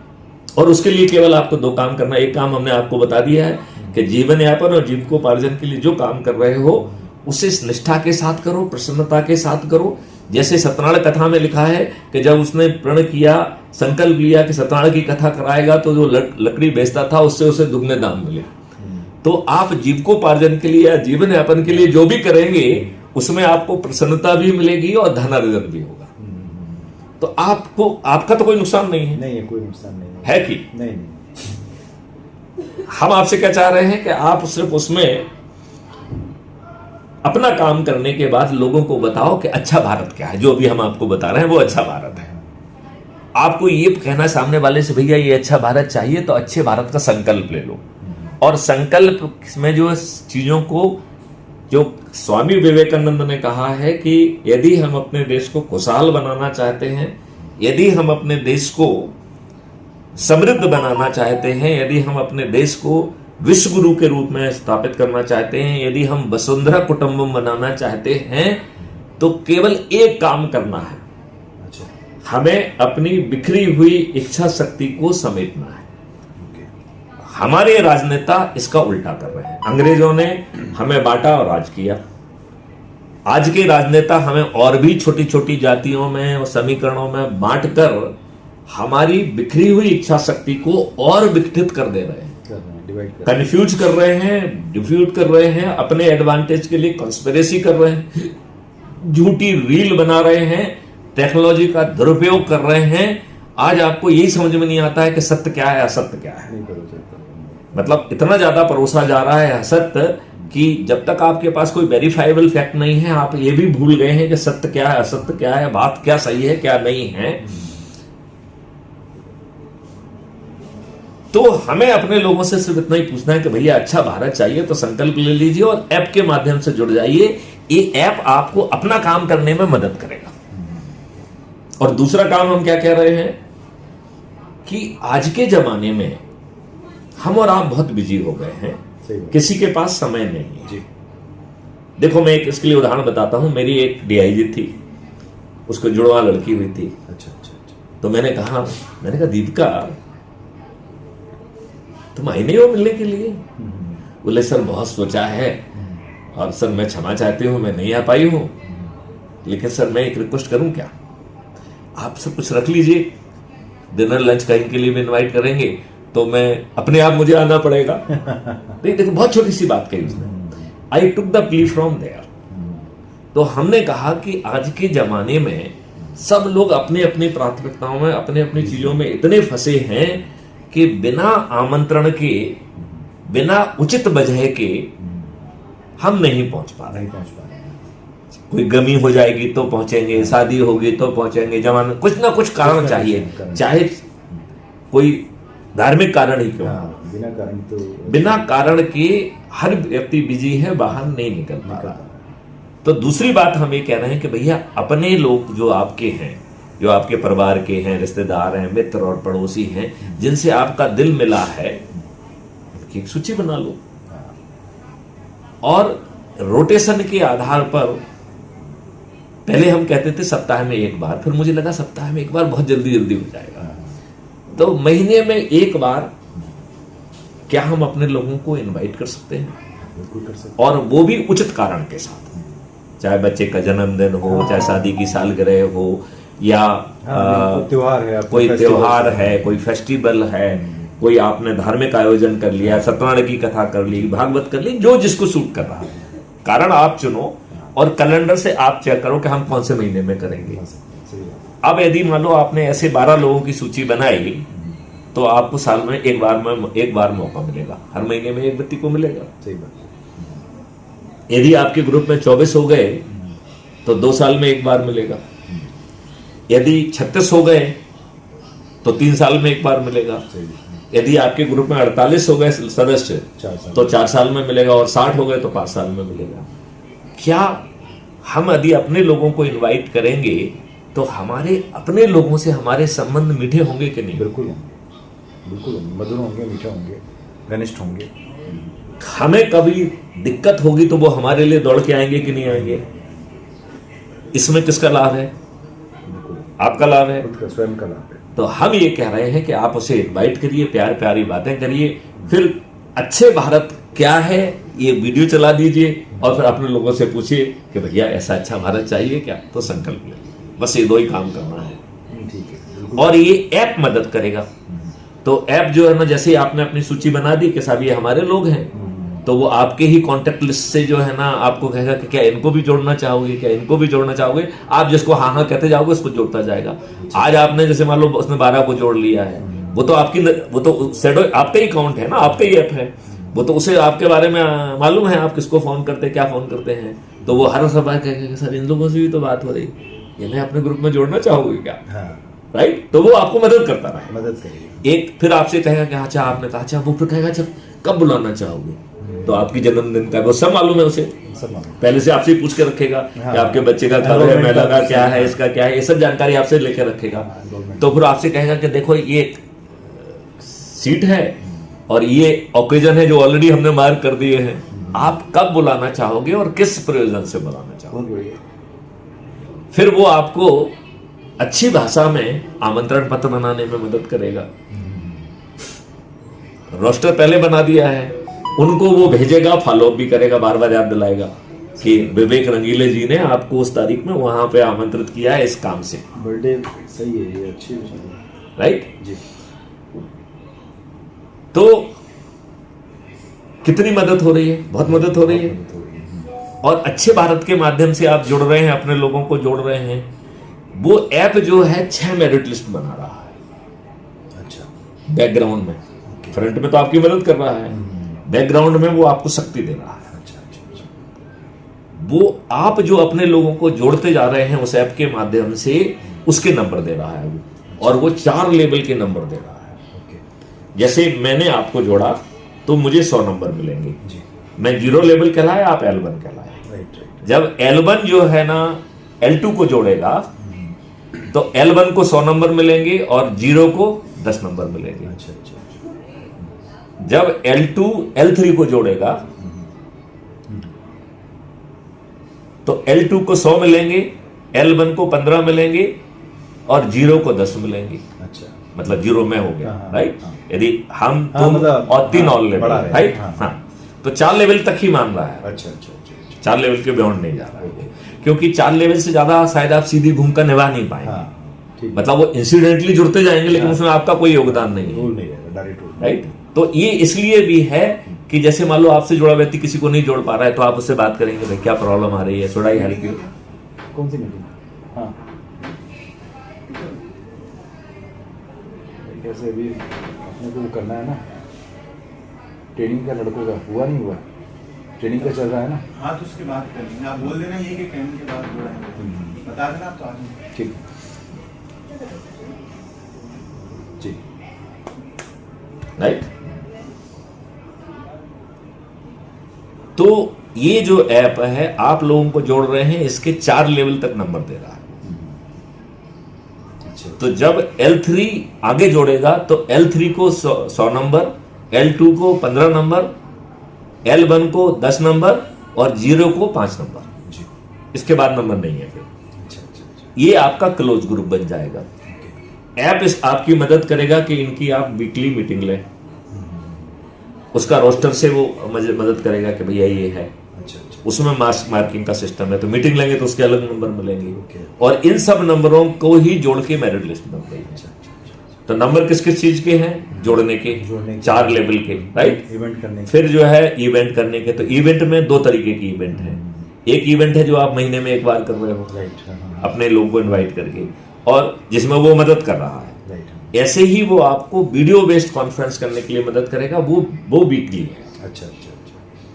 और उसके लिए केवल आपको दो काम करना। एक काम हमने आपको बता दिया है कि जीवन यापन और जीविकोपार्जन के लिए जो काम कर रहे हो उसे निष्ठा के साथ करो, प्रसन्नता के साथ करो। जैसे सत्यनारायण कथा में लिखा है कि जब उसने प्रण किया, संकल्प लिया कि सत्यनारायण की कथा कराएगा, तो जो लकड़ी बेचता था उससे उसे दुगने दाम मिले। तो आप जीविकोपार्जन के लिए या जीवन यापन के लिए जो भी करेंगे उसमें आपको प्रसन्नता भी मिलेगी और धनार्जन भी होगा। तो आपको, आपका तो कोई नुकसान नहीं है, नहीं है, कोई नुकसान नहीं है कि नहीं नहीं। हम आपसे क्या चाह रहे हैं कि आप सिर्फ उसमें अपना काम करने के बाद लोगों को बताओ कि अच्छा भारत क्या है। जो भी हम आपको बता रहे हैं वो अच्छा भारत है। आपको ये कहना सामने वाले से, भैया ये अच्छा भारत चाहिए, तो अच्छे भारत का संकल्प ले लो। और संकल्प में जो चीजों को, जो स्वामी विवेकानंद ने कहा है कि यदि हम अपने देश को खुशहाल बनाना चाहते हैं, यदि हम अपने देश को समृद्ध बनाना चाहते हैं, यदि हम अपने देश को विश्व गुरु के रूप में स्थापित करना चाहते हैं, यदि हम वसुंधरा कुटुंबम बनाना चाहते हैं, तो केवल एक काम करना है। अच्छा, हमें अपनी बिखरी हुई इच्छा शक्ति को समेटना है। ओके, हमारे राजनेता इसका उल्टा कर रहे हैं। अंग्रेजों ने हमें बांटा और राज किया। आज के राजनेता हमें और भी छोटी छोटी जातियों में और समीकरणों में बांटकर हमारी बिखरी हुई इच्छा शक्ति को और विकसित कर दे रहे हैं, डिवाइड कर कंफ्यूज कर रहे हैं, डिफ्यूज कर रहे हैं, अपने एडवांटेज के लिए कंस्पिरेसी कर रहे हैं, झूठी रील बना रहे हैं, टेक्नोलॉजी का दुरुपयोग कर रहे हैं, आज आपको यही समझ में नहीं आता है कि सत्य क्या है असत्य क्या है। नहीं पता चलता। मतलब इतना ज्यादा परोसा जा रहा है असत्य कि जब तक आपके पास कोई वेरीफाइबल फैक्ट नहीं है, आप ये भी भूल गए हैं कि सत्य क्या है असत्य क्या है, बात क्या सही है क्या नहीं है। तो हमें अपने लोगों से सिर्फ इतना ही पूछना है कि भैया अच्छा भारत चाहिए तो संकल्प ले लीजिए और ऐप के माध्यम से जुड़ जाइए। ये ऐप आपको अपना काम करने में मदद करेगा। और दूसरा काम हम क्या कह रहे हैं कि आज के जमाने में हम और आप बहुत बिजी हो गए हैं, किसी के पास समय नहीं है जी। देखो मैं एक इसके लिए उदाहरण बताता हूं। मेरी एक डीआईजी थी, उसको जुड़वा लड़की हुई थी। अच्छा अच्छा अच्छा। तो मैंने कहा दीपिका तुम आई नहीं हो मिलने के लिए? बोले सर बहुत सोचा है और सर मैं क्षमा चाहती हूं मैं नहीं आ पाई हूं, लेकिन सर मैं एक रिक्वेस्ट करूं क्या, आप सब कुछ रख लीजिए, डिनर लंच कहीं के लिए भी इनवाइट करेंगे तो मैं अपने आप मुझे आना पड़ेगा। नहीं देखो बहुत छोटी सी बात कही उसने। I took the plea from there. तो हमने कहा कि आज के जमाने में सब लोग अपने अपनी प्राथमिकताओं में अपने अपनी चीजों में इतने फंसे हैं कि बिना आमंत्रण के बिना उचित वजह के हम नहीं पहुंच पा रहे। कोई गमी हो जाएगी तो पहुंचेंगे, शादी होगी तो पहुंचेंगे, जमाना कुछ ना कुछ कारण चाहिए, चाहे कोई धार्मिक कारण ही क्यों। बिना कारण के हर व्यक्ति बिजी है, बाहर नहीं निकल पा रहा। तो दूसरी बात हम ये कह रहे हैं कि भैया अपने लोग जो आपके हैं, जो आपके परिवार के हैं, रिश्तेदार हैं, मित्र और पड़ोसी हैं, जिनसे आपका दिल मिला है, उनकी एक सूची बना लो और रोटेशन के आधार पर। पहले हम कहते थे सप्ताह में एक बार, फिर मुझे लगा सप्ताह में एक बार बहुत जल्दी जल्दी हो जाएगा, तो महीने में एक बार क्या हम अपने लोगों को इनवाइट कर सकते हैं? बिल्कुल कर सकते। और वो भी उचित कारण के साथ, चाहे बच्चे का जन्मदिन हो, चाहे शादी की सालगिरह हो, या त्योहार है, कोई त्योहार है, कोई फेस्टिवल है, कोई आपने धार्मिक आयोजन कर लिया, सत्यनारायण की कथा कर ली, भागवत कर ली, जो जिसको सूट कर रहा है, कारण आप चुनो और कैलेंडर से आप चेक करो कि हम कौन से महीने में करेंगे। अब यदि मान लो आपने ऐसे 12 लोगों की सूची बनाई तो आपको साल में एक बार मौका मिलेगा, हर महीने में एक व्यक्ति को मिलेगा। सही बात। यदि आपके ग्रुप में 24 हो गए तो 2 साल में एक बार मिलेगा। यदि 36 हो गए तो 3 साल में एक बार मिलेगा। यदि आपके ग्रुप में 48 हो गए सदस्य तो 4 साल में मिलेगा, और 60 हो गए तो 5 साल में मिलेगा। क्या हम यदि अपने लोगों को इनवाइट करेंगे तो हमारे अपने लोगों से हमारे संबंध मीठे होंगे कि नहीं? बिल्कुल बिल्कुल मधुर होंगे, मीठे होंगे, घनिष्ठ होंगे। हमें कभी दिक्कत होगी तो वो हमारे लिए दौड़ के आएंगे कि नहीं आएंगे? इसमें किसका लाभ है? आपका लाभ है, स्वयं का लाभ है। तो हम ये कह रहे हैं कि आप उसे इनवाइट करिए, प्यार प्यारी बातें करिए, फिर अच्छे भारत क्या है ये वीडियो चला दीजिए और फिर अपने लोगों से पूछिए कि भैया ऐसा अच्छा भारत चाहिए क्या, तो संकल्प ले। बस ये 2 ही काम करना है, ठीक है। और ये ऐप मदद करेगा। तो ऐप जो है ना, जैसे आपने अपनी सूची बना दी कि साहब ये हमारे लोग हैं, तो वो आपके ही कॉन्टेक्ट लिस्ट से जो है ना आपको कहेगा कि क्या इनको भी जोड़ना चाहोगे, क्या इनको भी जोड़ना चाहोगे। आप जिसको हाँ हाँ कहते जाओगे उसको जोड़ता जाएगा। आज आपने जैसे मान लो उसने 12 को जोड़ लिया है, वो तो शैडो आपका ही अकाउंट है ना, आपका ही ऐप है, वो तो उसे आपके बारे में मालूम है आप किसको फोन करते हैं, क्या फोन करते हैं। तो वो हर सवाल कहेगा सर इन लोगों से भी तो बात हो रही, इन्हें अपने ग्रुप में जोड़ना चाहोगे क्या? राइट। तो वो आपको मदद करता रहा, मदद करेगी। एक फिर आपसे कहेगा कि अच्छा आपने कहा, अच्छा वो फिर कहेगा अच्छा कब बुलाना चाहोगे, तो आपकी जन्मदिन का वो सब मालूम है उसे, पहले से आपसे पूछ के रखेगा कि आपके बच्चे का कब है, महिला का क्या है, इसका क्या है, ये सब जानकारी आपसे लेकर रखेगा। तो फिर आपसे कहेगा कि देखो ये सीट है और ये ओकेजन है जो ऑलरेडी हमने मार्क कर दिए हैं, आप कब बुलाना चाहोगे और किस प्रयोजन से बुलाना चाहोगे। फिर वो आपको अच्छी भाषा में आमंत्रण पत्र बनाने में मदद करेगा। रोस्टर पहले बना दिया है, उनको वो भेजेगा, फॉलोअप भी करेगा, बार बार याद दिलाएगा कि विवेक रंगीले जी ने आपको उस तारीख में वहां पे आमंत्रित किया है इस काम से। बर्थडे सही है, ये अच्छी है, राइट जी। तो कितनी मदद हो रही है? बहुत मदद हो रही है। और अच्छे भारत के माध्यम से आप जुड़ रहे हैं, अपने लोगों को जोड़ रहे हैं। वो ऐप जो है 6 मेरिट लिस्ट बना रहा है। बैकग्राउंड में। फ्रंट में तो आपकी मदद कर रहा है, बैकग्राउंड में वो आपको शक्ति दे रहा है। वो आप जो अपने लोगों को जोड़ते जा रहे हैं उस ऐप के माध्यम से, उसके नंबर दे रहा है वो, और वो 4 लेवल के नंबर दे रहा है। जैसे मैंने आपको जोड़ा तो मुझे 100 नंबर मिलेंगे, मैं 0 लेवल कहलाया, आप L1 कहलाए। जब L1 जो है ना L2 को जोड़ेगा तो L1 को 100 नंबर मिलेंगे और 0 को 10 नंबर मिलेंगे। जब L2 L3 को जोड़ेगा तो L2 को 100 मिलेंगे, L1 को 15 मिलेंगे और 0 को 10 मिलेंगे। अच्छा, मतलब 0 में हो गया, राइट। यदि हम मतलब और 3 और लेवल, राइट। हाँ, तो 4 लेवल तक ही मान रहा है। अच्छा, 4 लेवल के बियॉन्ड नहीं जा रहा है, क्योंकि 4 लेवल से ज्यादा शायद आप सीधी भूमिका निभा नहीं पाएंगे। मतलब वो इंसिडेंटली जुड़ते जाएंगे, लेकिन उसमें आपका कोई योगदान नहीं है, राइट। तो ये इसलिए भी है कि जैसे मान लो आपसे जुड़ा व्यक्ति किसी को नहीं जोड़ पा रहा है, तो आप उससे बात करेंगे, भाई क्या प्रॉब्लम आ रही है, शुड आई हेल्प यू। कौन सी मीटिंग? हाँ, कैसे अभी अपने को करना है ना, ट्रेनिंग का लड़कों का हुआ नहीं हुआ, ट्रेनिंग का चल रहा है ना। हाँ, तो उसकी बात करेंगे, आप बोल देना ये कि ट्रेनिंग के बाद जुड़ाएंगे, बता देना आप तो आगे। ठीक जी, राइट। तो ये जो ऐप है आप लोगों को जोड़ रहे हैं, इसके 4 लेवल तक नंबर दे रहा है। तो जब L3 आगे जोड़ेगा तो L3 को 100 नंबर, L2 को 15 नंबर, L1 को 10 नंबर और 0 को 5 नंबर। इसके बाद नंबर नहीं है फिर। ये आपका क्लोज ग्रुप बन जाएगा। ऐप आपकी मदद करेगा कि इनकी आप वीकली मीटिंग लें, उसका रोस्टर से वो मदद करेगा कि भैया ये है। उसमें मार्किंग का सिस्टम है, तो मीटिंग लेंगे तो उसके अलग नंबर मिलेंगे, और इन सब नंबरों को ही जोड़ के मेरिट लिस्ट बन गई। तो नंबर किस किस चीज के हैं? जोड़ने के 4 लेवल के, राइट। इवेंट करने, फिर जो है इवेंट करने के, तो इवेंट में 2 तरीके की इवेंट है। एक इवेंट है जो आप महीने में 1 बार कर रहे हो, अपने लोगों को इन्वाइट करके, और जिसमें वो मदद कर रहा है। ऐसे ही वो आपको वीडियो बेस्ड कॉन्फ्रेंस करने के लिए मदद करेगा, वो वीकली है। अच्छा।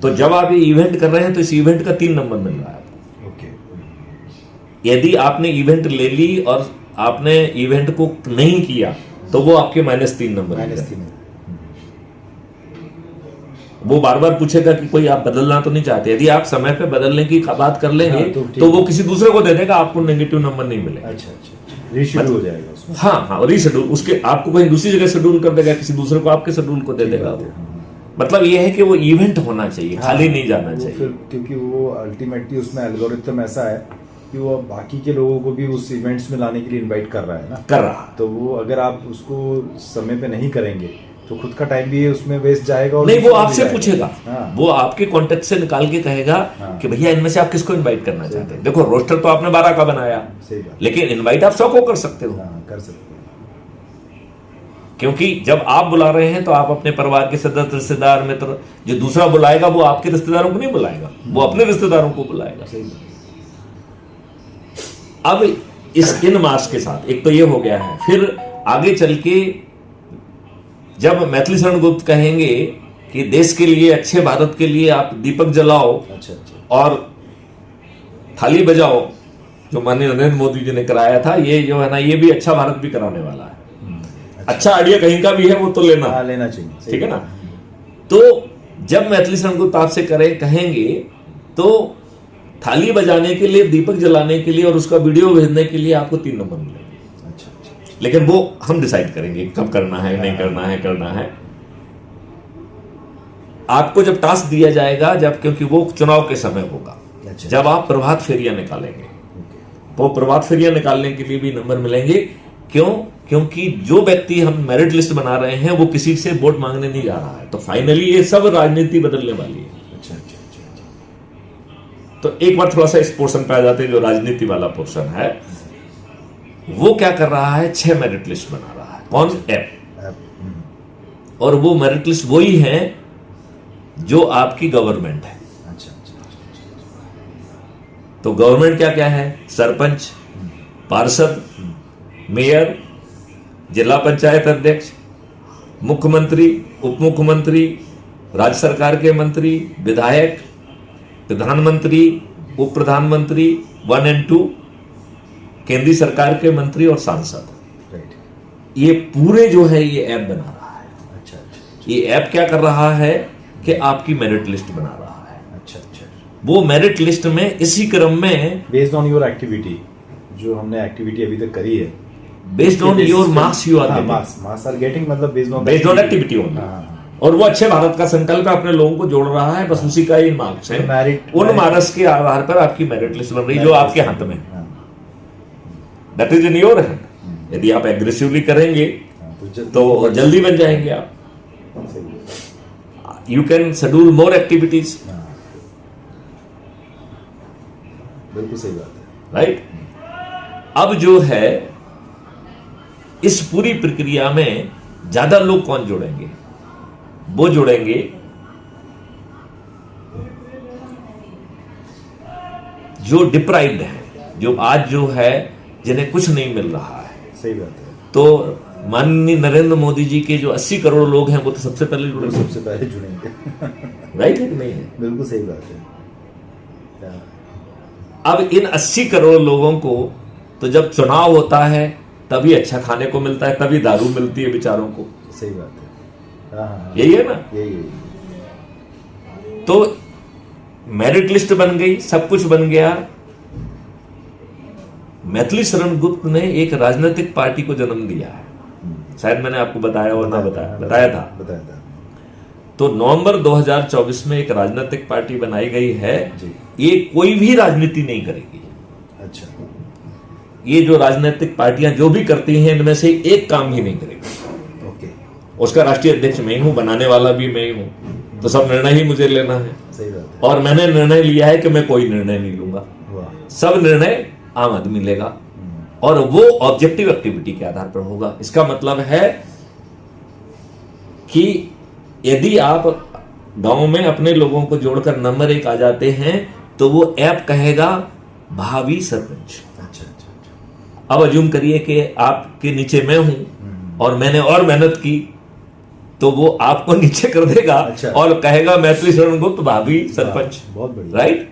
तो जब आप ये इवेंट कर रहे हैं तो इस इवेंट का 3 नंबर मिल रहा है आपको। ओके। यदि आपने इवेंट ले ली और आपने इवेंट को नहीं किया तो वो आपके -3 नंबर है। वो बार बार पूछेगा कि कोई आप बदलना तो नहीं चाहते। यदि आप समय पे बदलने की बात कर लेंगे, हाँ, तो वो किसी दूसरे को दे देगा, आपको नेगेटिव नंबर नहीं मिलेगा। अच्छा, रीशेड्यूल हो जाएगा उसमें। हाँ, रीशेड्यूल, उसके आपको कहीं दूसरी जगह शेड्यूल कर देगा, किसी दूसरे को आपके शेड्यूल को दे देगा। मतलब ये है कि वो इवेंट होना चाहिए, खाली नहीं जाना चाहिए। फिर क्योंकि वो अल्टीमेटली उसमें एल्गोरिथम ऐसा है कि वो बाकी के लोगों को भी उस इवेंट्स में लाने के लिए इनवाइट कर रहा है ना, कर रहा। तो वो अगर आप उसको समय पे नहीं करेंगे तो खुद का टाइम भी उसमें वेस्ट जाएगा। और नहीं, वो आपसे पूछेगा। हाँ। वो आपके कॉन्टेक्ट से निकाल के कहेगा कि भैया इनमें से आप किसको इनवाइट करना चाहते हैं। देखो, रोस्टर तो आपने 12 का बनाया, लेकिन इनवाइट आप 100 को कर सकते हो। कर सकते हो, क्योंकि जब आप बुला रहे हैं तो आप अपने परिवार के सदस्य, रिश्तेदार, मित्र, जो दूसरा बुलाएगा वो आपके रिश्तेदारों को नहीं बुलाएगा, वो अपने रिश्तेदारों को बुलाएगा। अब इन मार्क्स के साथ एक तो ये हो गया है। फिर आगे चल के जब मैथिली शरण गुप्त कहेंगे कि देश के लिए, अच्छे भारत के लिए आप दीपक जलाओ और थाली बजाओ, जो माननीय नरेंद्र मोदी जी ने कराया था, ये जो है ना, ये भी अच्छा भारत भी कराने वाला है। अच्छा आइडिया कहीं का भी है वो तो लेना चाहिए, ठीक है ना। तो जब मैथिली शरण गुप्त आपसे कहेंगे तो थाली बजाने के लिए, दीपक जलाने के लिए और उसका वीडियो भेजने के लिए आपको 3 नंबर मिलेंगे। लेकिन वो हम डिसाइड करेंगे कब करना है, नहीं करना है। आपको जब टास्क दिया जाएगा, जब, क्योंकि वो चुनाव के समय होगा, जब आप प्रभात फेरियां निकालेंगे, तो प्रभात फेरियां निकालने के लिए भी नंबर मिलेंगे। क्यों? क्योंकि जो व्यक्ति हम मेरिट लिस्ट बना रहे हैं वो किसी से वोट मांगने नहीं जा रहा है। तो फाइनली ये सब राजनीति बदलने वाली है। तो एक बार थोड़ा सा इस पोर्शन पे आ जाते हैं, जो राजनीति वाला पोर्शन है। वो क्या कर रहा है? 6 मेरिट लिस्ट बना रहा है। कौन? ऐप। और वो मेरिट लिस्ट वही है जो आपकी गवर्नमेंट है। तो गवर्नमेंट क्या क्या है? सरपंच, पार्षद, मेयर, जिला पंचायत अध्यक्ष, मुख्यमंत्री, उप मुख्यमंत्री, राज्य सरकार के मंत्री, विधायक, प्रधानमंत्री, उप प्रधानमंत्री 1 और 2, केंद्रीय सरकार के मंत्री और सांसद। राइट। ये पूरे जो है ये ऐप बना रहा है। अच्छा अच्छा ये ऐप क्या कर रहा है कि आपकी मेरिट लिस्ट बना रहा है। अच्छा अच्छा। वो मेरिट लिस्ट में इसी क्रम में बेस्ड ऑन योर एक्टिविटी, जो हमने एक्टिविटी अभी तक करी है, based on your marks you are getting, marks are getting, मतलब बेस्ड ऑन एक्टिविटी ओनली। और वो अच्छे भारत का संकल्प है, अपने लोगों को जोड़ रहा है, बस उसी का ही मार्क्स है। उन मार्क्स के आधार पर आपकी मेरिट लिस्ट बन रही है जो आपके हाथ में, that is in your hand. यदि आप एग्रेसिवली करेंगे तो जल्दी बन जाएंगे आप। You can schedule more activities, बिल्कुल सही बात है। राइट। अब जो है इस पूरी प्रक्रिया में ज्यादा लोग कौन जुड़ेंगे? वो जुड़ेंगे जो डिप्राइव्ड है, जो आज जो है जिन्हें कुछ नहीं मिल रहा है। सही बात है। तो माननीय नरेंद्र मोदी जी के जो 80 करोड़ लोग हैं वो तो सबसे पहले जुड़ेंगे, सबसे पहले जुड़ेंगे। राइट है कि नहीं है? बिल्कुल सही बात है। अब इन 80 करोड़ लोगों को तो जब चुनाव होता है तभी अच्छा खाने को मिलता है, तभी दारू मिलती है बेचारों को। सही बात है। हाँ, यही है ना? यही। तो मेरिट लिस्ट बन गई, सब कुछ बन गया। मैथिली शरण गुप्त ने एक राजनीतिक पार्टी को जन्म दिया है, शायद मैंने आपको बताया और ना बताया था। तो नवंबर 2024 में एक राजनीतिक पार्टी बनाई गई है। ये कोई भी राजनीति नहीं करेगी। अच्छा। ये जो राजनीतिक पार्टियां जो भी करती हैं इनमें से एक काम भी नहीं करेगी। ओके। उसका राष्ट्रीय अध्यक्ष मैं ही हूं, बनाने वाला भी मैं ही हूं, तो सब निर्णय ही मुझे लेना है। सही बात है। और मैंने निर्णय लिया है कि मैं कोई निर्णय नहीं लूंगा, सब निर्णय आम आदमी लेगा और वो ऑब्जेक्टिव एक्टिविटी के आधार पर होगा। इसका मतलब है कि यदि आप गांव में अपने लोगों को जोड़कर नंबर 1 आ जाते हैं तो वो ऐप कहेगा भावी सरपंच। अच्छा। अब अज्यूम करिए कि आपके नीचे मैं हूं और मैंने और मेहनत की तो वो आपको नीचे कर देगा। अच्छा। और कहेगा मैथिली शरण गुप्त भावी सरपंच। बहुत बढ़िया। राइट।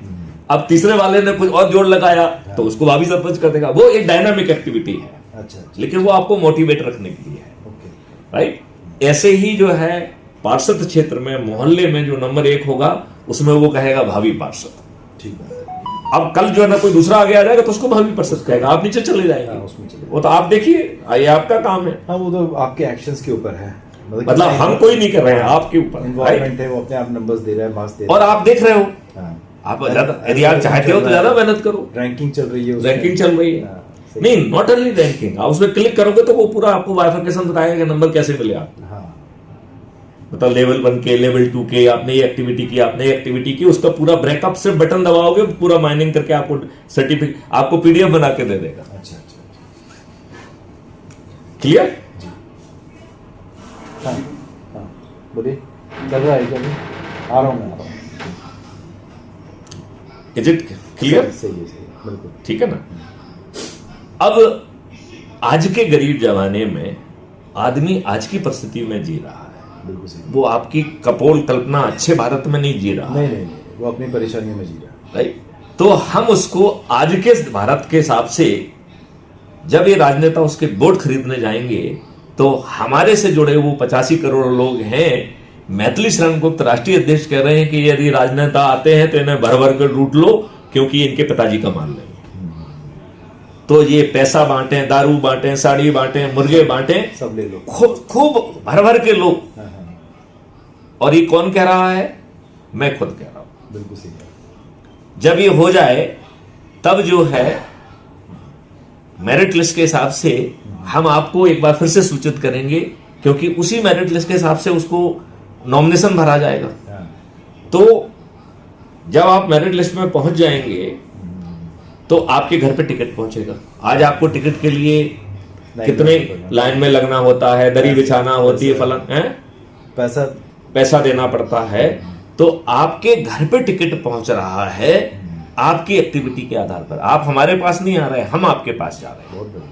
अब तीसरे वाले ने कुछ और जोड़ लगाया तो उसको भावी सरपंच कर देगा। वो एक डायनामिक एक्टिविटी है। अच्छा। लेकिन वो आपको मोटिवेट रखने के लिए है। ओके। राइट। ऐसे ही जो है पार्षद क्षेत्र में, मोहल्ले में जो नंबर 1 होगा उसमें वो कहेगा भावी पार्षद। ठीक है। अब कल जो है ना कोई दूसरा आगे आ जाएगा तो उसको भावी पार्षद कहेगा, आप नीचे चले जाएंगे। उसमें चले। वो तो आप देखिए, ये आपका काम है। हाँ, वो तो आपके एक्शंस के ऊपर है। मतलब हम कोई नहीं कर रहे हैं, आपके ऊपर इन्वॉल्वमेंट है। वो अपने आप नंबर्स दे रहा है, मार्क्स दे रहा और आप देख रहे हो। है। आप यदि आप चाहते हो तो ज्यादा मेहनत करो। रैंकिंग चल रही है, रैंकिंग चल रही है। नहीं, नॉट ओनली रैंकिंग, आप उसमें क्लिक करोगे तो वो पूरा आपको बाइफरकेशन बताएगा कि नंबर कैसे मिले आपको। हाँ। मतलब लेवल 1 के, लेवल 2 के, आपने ये एक्टिविटी की, आपने ये एक्टिविटी की, उसका पूरा ब्रेकअप से बटन दबाओगे पूरा माइनिंग करके आपको सर्टिफिकेट, आपको पीडीएफ बना के दे देगा। अच्छा। क्लियर? हाँ, बोलिए। चल रहा है, चलिए। आ रहा हूँ। Is it clear? सही है, बिल्कुल ठीक है ना? अब आज के गरीब जमाने में आदमी आज की परिस्थिति में जी रहा है। बिल्कुल सही। वो आपकी कपोल कल्पना अच्छे भारत में नहीं जी रहा। नहीं, वो अपनी परेशानियों में जी रहा है। राइट। तो हम उसको आज के भारत के हिसाब से, जब ये राजनेता उसके वोट खरीदने जाएंगे तो हमारे से जुड़े वो 85 करोड़ लोग हैं। मैथिली शरण गुप्त राष्ट्रीय अध्यक्ष कह रहे हैं कि यदि राजनेता आते हैं तो इन्हें भर भर कर लूट लो, क्योंकि इनके पिताजी का मान लेंगे। तो ये पैसा बांटे, दारू बांटे, साड़ी बांटे, मुर्गे बांटे, सब ले लो, खूब भर भर के लोग। हाँ। और ये कौन कह रहा है? मैं खुद कह रहा हूं। बिल्कुल सही। जब ये हो जाए तब जो है मेरिट लिस्ट के हिसाब से हम आपको एक बार फिर से सूचित करेंगे, क्योंकि उसी मेरिट लिस्ट के हिसाब से उसको नॉमिनेशन भरा जाएगा। हाँ। तो जब आप मेरिट लिस्ट में पहुंच जाएंगे तो आपके घर पे टिकट पहुंचेगा। आज आपको टिकट के लिए कितने लाइन में लगना होता है, दरी बिछाना होती है, फलन है, पैसा देना पड़ता है। तो आपके घर पे टिकट पहुंच रहा है आपकी एक्टिविटी के आधार पर। आप हमारे पास नहीं आ रहे, हम आपके पास जा रहे हैं। बहुत बढ़िया।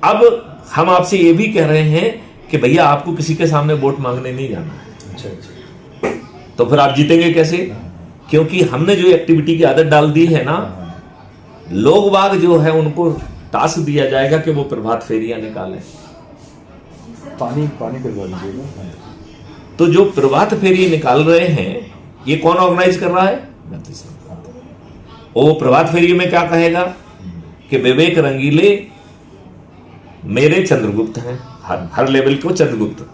अब हम आपसे ये भी कह रहे हैं कि भैया आपको किसी के सामने वोट मांगने नहीं जाना है। अच्छा अच्छा। तो फिर आप जीतेंगे कैसे? क्योंकि हमने जो एक्टिविटी की आदत डाल दी है ना, लोग बाग जो है उनको टास्क दिया जाएगा कि वो प्रभात फेरियां निकालें। पानी पानी पिलवा लीजिएगा। तो जो प्रभात फेरी निकाल रहे हैं ये कौन ऑर्गेनाइज कर रहा है? वो प्रभात फेरी में क्या कहेगा कि विवेक रंगीले मेरे चंद्रगुप्त हैं। हर लेवल को चंद्रगुप्त,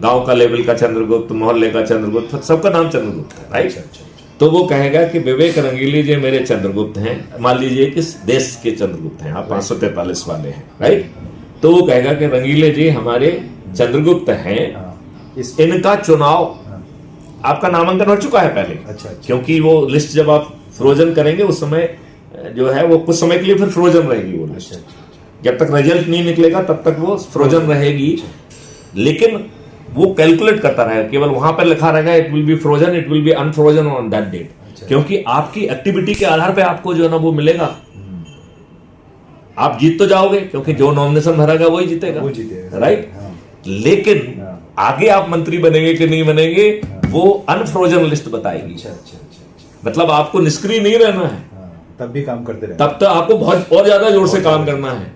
गांव का लेवल का चंद्रगुप्त, मोहल्ले का चंद्रगुप्त, सबका नाम चंद्रगुप्त है, राइट? तो वो कहेगा कि विवेक रंगीले जी मेरे चंद्रगुप्त हैं। मान लीजिए किस देश के चंद्रगुप्त हैं आप, 543 वाले हैं, राइट? तो वो कहेगा कि रंगीले जी हमारे चंद्रगुप्त हैं, इनका चुनाव, आपका नामांकन हो चुका है पहले। अच्छा। क्योंकि वो लिस्ट जब आप फ्रोजन करेंगे उस समय जो है वो कुछ समय के लिए फिर फ्रोजन रहेगी वो लिस्ट। जब तक रिजल्ट नहीं निकलेगा तब तक वो फ्रोजन रहेगी, लेकिन वो कैलकुलेट करता रहेगा। केवल वहां पर लिखा रहेगा it will be frozen, it will be unfrozen on that date, क्योंकि आपकी एक्टिविटी के आधार पे आपको जो है ना वो मिलेगा। आप जीत तो जाओगे क्योंकि जो नॉमिनेशन भरेगा वही जीतेगा, राइट? लेकिन आगे आप मंत्री बनेंगे कि नहीं बनेंगे वो अनफ्रोजन लिस्ट बताएगी। मतलब आपको निष्क्रिय नहीं रहना है, तब भी काम करते रहना, तब तो आपको बहुत और ज्यादा जोर से काम करना है।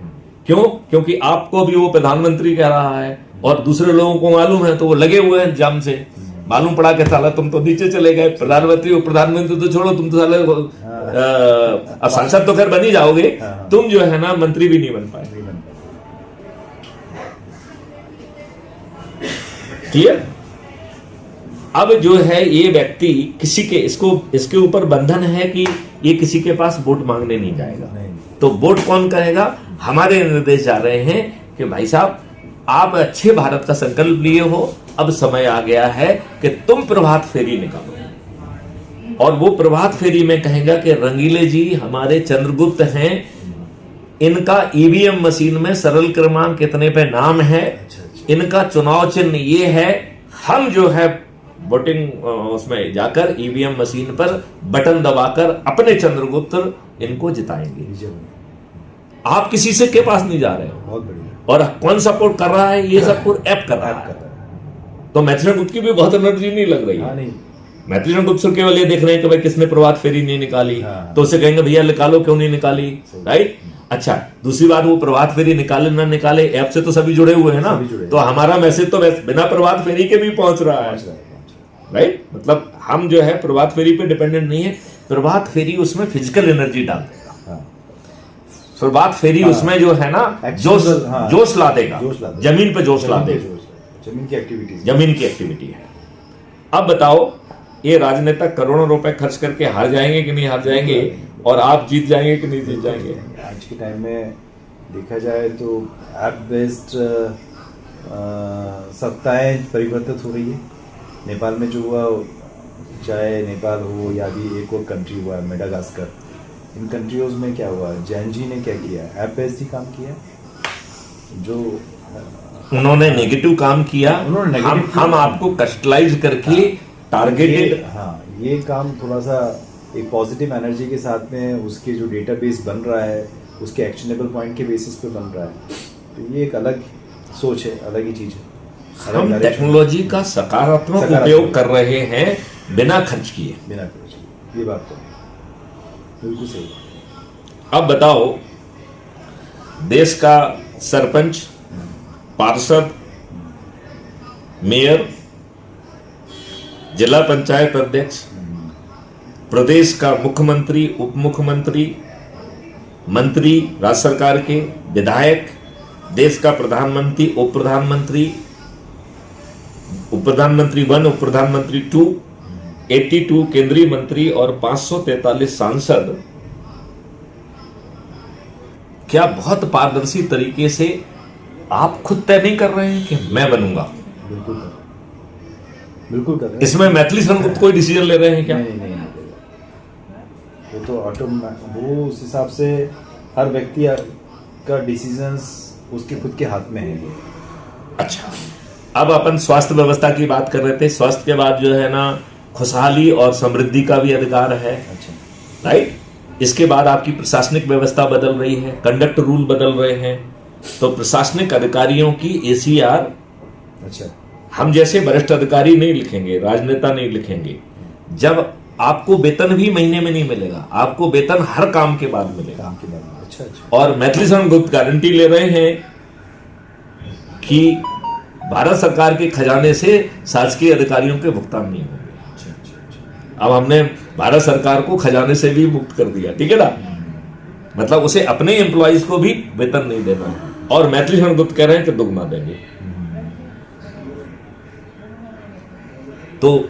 क्यों? क्योंकि आपको भी वो प्रधानमंत्री कह रहा है और दूसरे लोगों को मालूम है, तो वो लगे हुए हैं जाम से। मालूम पड़ा कि साला तुम तो नीचे चले गए, प्रधानमंत्री तो छोड़ो, तुम तो साले अब सांसद तो खैर बन ही जाओगे, तुम जो है ना मंत्री भी नहीं बन पाए। क्लियर? अब जो है ये व्यक्ति किसी के इसके ऊपर बंधन है कि ये किसी के पास वोट मांगने नहीं जाएगा। तो वोट कौन करेगा? हमारे निर्देश जा रहे हैं कि भाई साहब आप अच्छे भारत का संकल्प लिए हो, अब समय आ गया है कि तुम प्रभात फेरी निकालो। और वो प्रभात फेरी में कहेगा कि रंगीले जी हमारे चंद्रगुप्त हैं, इनका ईवीएम मशीन में सरल क्रमांक कितने पे नाम है, इनका चुनाव चिन्ह ये है। हम जो है वोटिंग उसमें जाकर ईवीएम मशीन पर बटन दबाकर अपने चंद्रगुप्त इनको जिताएंगे। आप किसी से के पास नहीं जा रहे हो। बहुत बढ़िया। और कौन सपोर्ट कर रहा है? ये सब ऐप कर रहा है। तो मैथिली गुप्त की भी बहुत एनर्जी नहीं लग रही है। मैथिली गुप्त केवल ये देख रहे हैं कि भाई किसने प्रभात फेरी नहीं निकाली, तो उसे कहेंगे भैया निकालो, क्यों नहीं निकाली, राइट? अच्छा, दूसरी बात, वो प्रभात फेरी निकाले ना निकाले, ऐप से तो सभी जुड़े हुए हैं ना, तो हमारा मैसेज तो बिना प्रभात फेरी के भी पहुंच रहा है, राइट? मतलब हम जो है प्रभात फेरी पे डिपेंडेंट नहीं है। प्रभात फेरी उसमें फिजिकल एनर्जी डाल देगा। प्रभात फेरी उसमें जो है ना जोश ला देगा, जमीन पे जोश ला देगा। जमीन की एक्टिविटी है। अब बताओ ये राजनेता करोड़ों रुपए खर्च करके हार जाएंगे कि नहीं हार जाएंगे, और आप जीत जाएंगे कि नहीं जीत जाएंगे? आज के टाइम में देखा जाए तो ऐप बेस्ड सत्ताएं परिवर्तित हो रही है। नेपाल में जो हुआ, चाहे नेपाल हो या भी एक और कंट्री हुआ मेडागास्कर, इन कंट्रीज में क्या हुआ, जैन जी ने क्या किया, ऐप बेस्ड ही काम किया। जो उन्होंने नेगेटिव काम किया, हम आपको कस्टलाइज करके टारगेटेड। हाँ, ये काम थोड़ा सा एक पॉजिटिव एनर्जी के साथ में उसके जो डेटाबेस बन रहा है उसके एक्शनेबल पॉइंट के बेसिस पे बन रहा है, तो ये एक अलग सोच है, अलग ही चीज है। हम टेक्नोलॉजी का सकारात्मक उपयोग कर रहे हैं बिना खर्च किए। ये बात तो बिल्कुल सही। अब बताओ, देश का सरपंच, पार्षद, मेयर, जिला पंचायत अध्यक्ष, प्रदेश का मुख्यमंत्री, उप मुख्यमंत्री, मंत्री राज्य सरकार के, विधायक, देश का प्रधानमंत्री, उप प्रधानमंत्री 1, उप प्रधानमंत्री 2, 82 केंद्रीय मंत्री और 543 सांसद, क्या बहुत पारदर्शी तरीके से आप खुद तय नहीं कर रहे हैं कि मैं बनूंगा? बिल्कुल कर रहे हैं। इसमें मैथिली संगुप्त कोई डिसीजन ले रहे हैं क्या? नहीं। वो तो वो उस हिसाब से हर व्यक्ति का डिसीजंस उसके खुद के हाथ में है। अच्छा, अब अपन स्वास्थ्य व्यवस्था की बात कर रहे थे। स्वास्थ्य के बाद जो है ना खुशहाली और समृद्धि का भी अधिकार है। अच्छा, राइट? इसके बाद आपकी प्रशासनिक व्यवस्था बदल रही है, कंडक्ट रूल बदल रहे हैं, तो प्रशासनिक अधिकारियों की ACR अच्छा, हम जैसे वरिष्ठ अधिकारी नहीं लिखेंगे, राजनेता नहीं लिखेंगे। जब आपको वेतन भी महीने में नहीं मिलेगा, आपको वेतन हर काम के बाद मिलेगा। काम के बारे में। अच्छा अच्छा। और मैथिली शरण गुप्त गारंटी ले रहे हैं कि भारत सरकार के खजाने से शासकीय अधिकारियों के भुगतान नहीं होंगे। अच्छा अच्छा अच्छा। अब हमने भारत सरकार को खजाने से भी मुक्त कर दिया, ठीक है ना। मतलब उसे अपने एम्प्लॉइज को भी वेतन नहीं देना है, और मैथिली शरण गुप्त कह रहे हैं कि दुगना देंगे। तो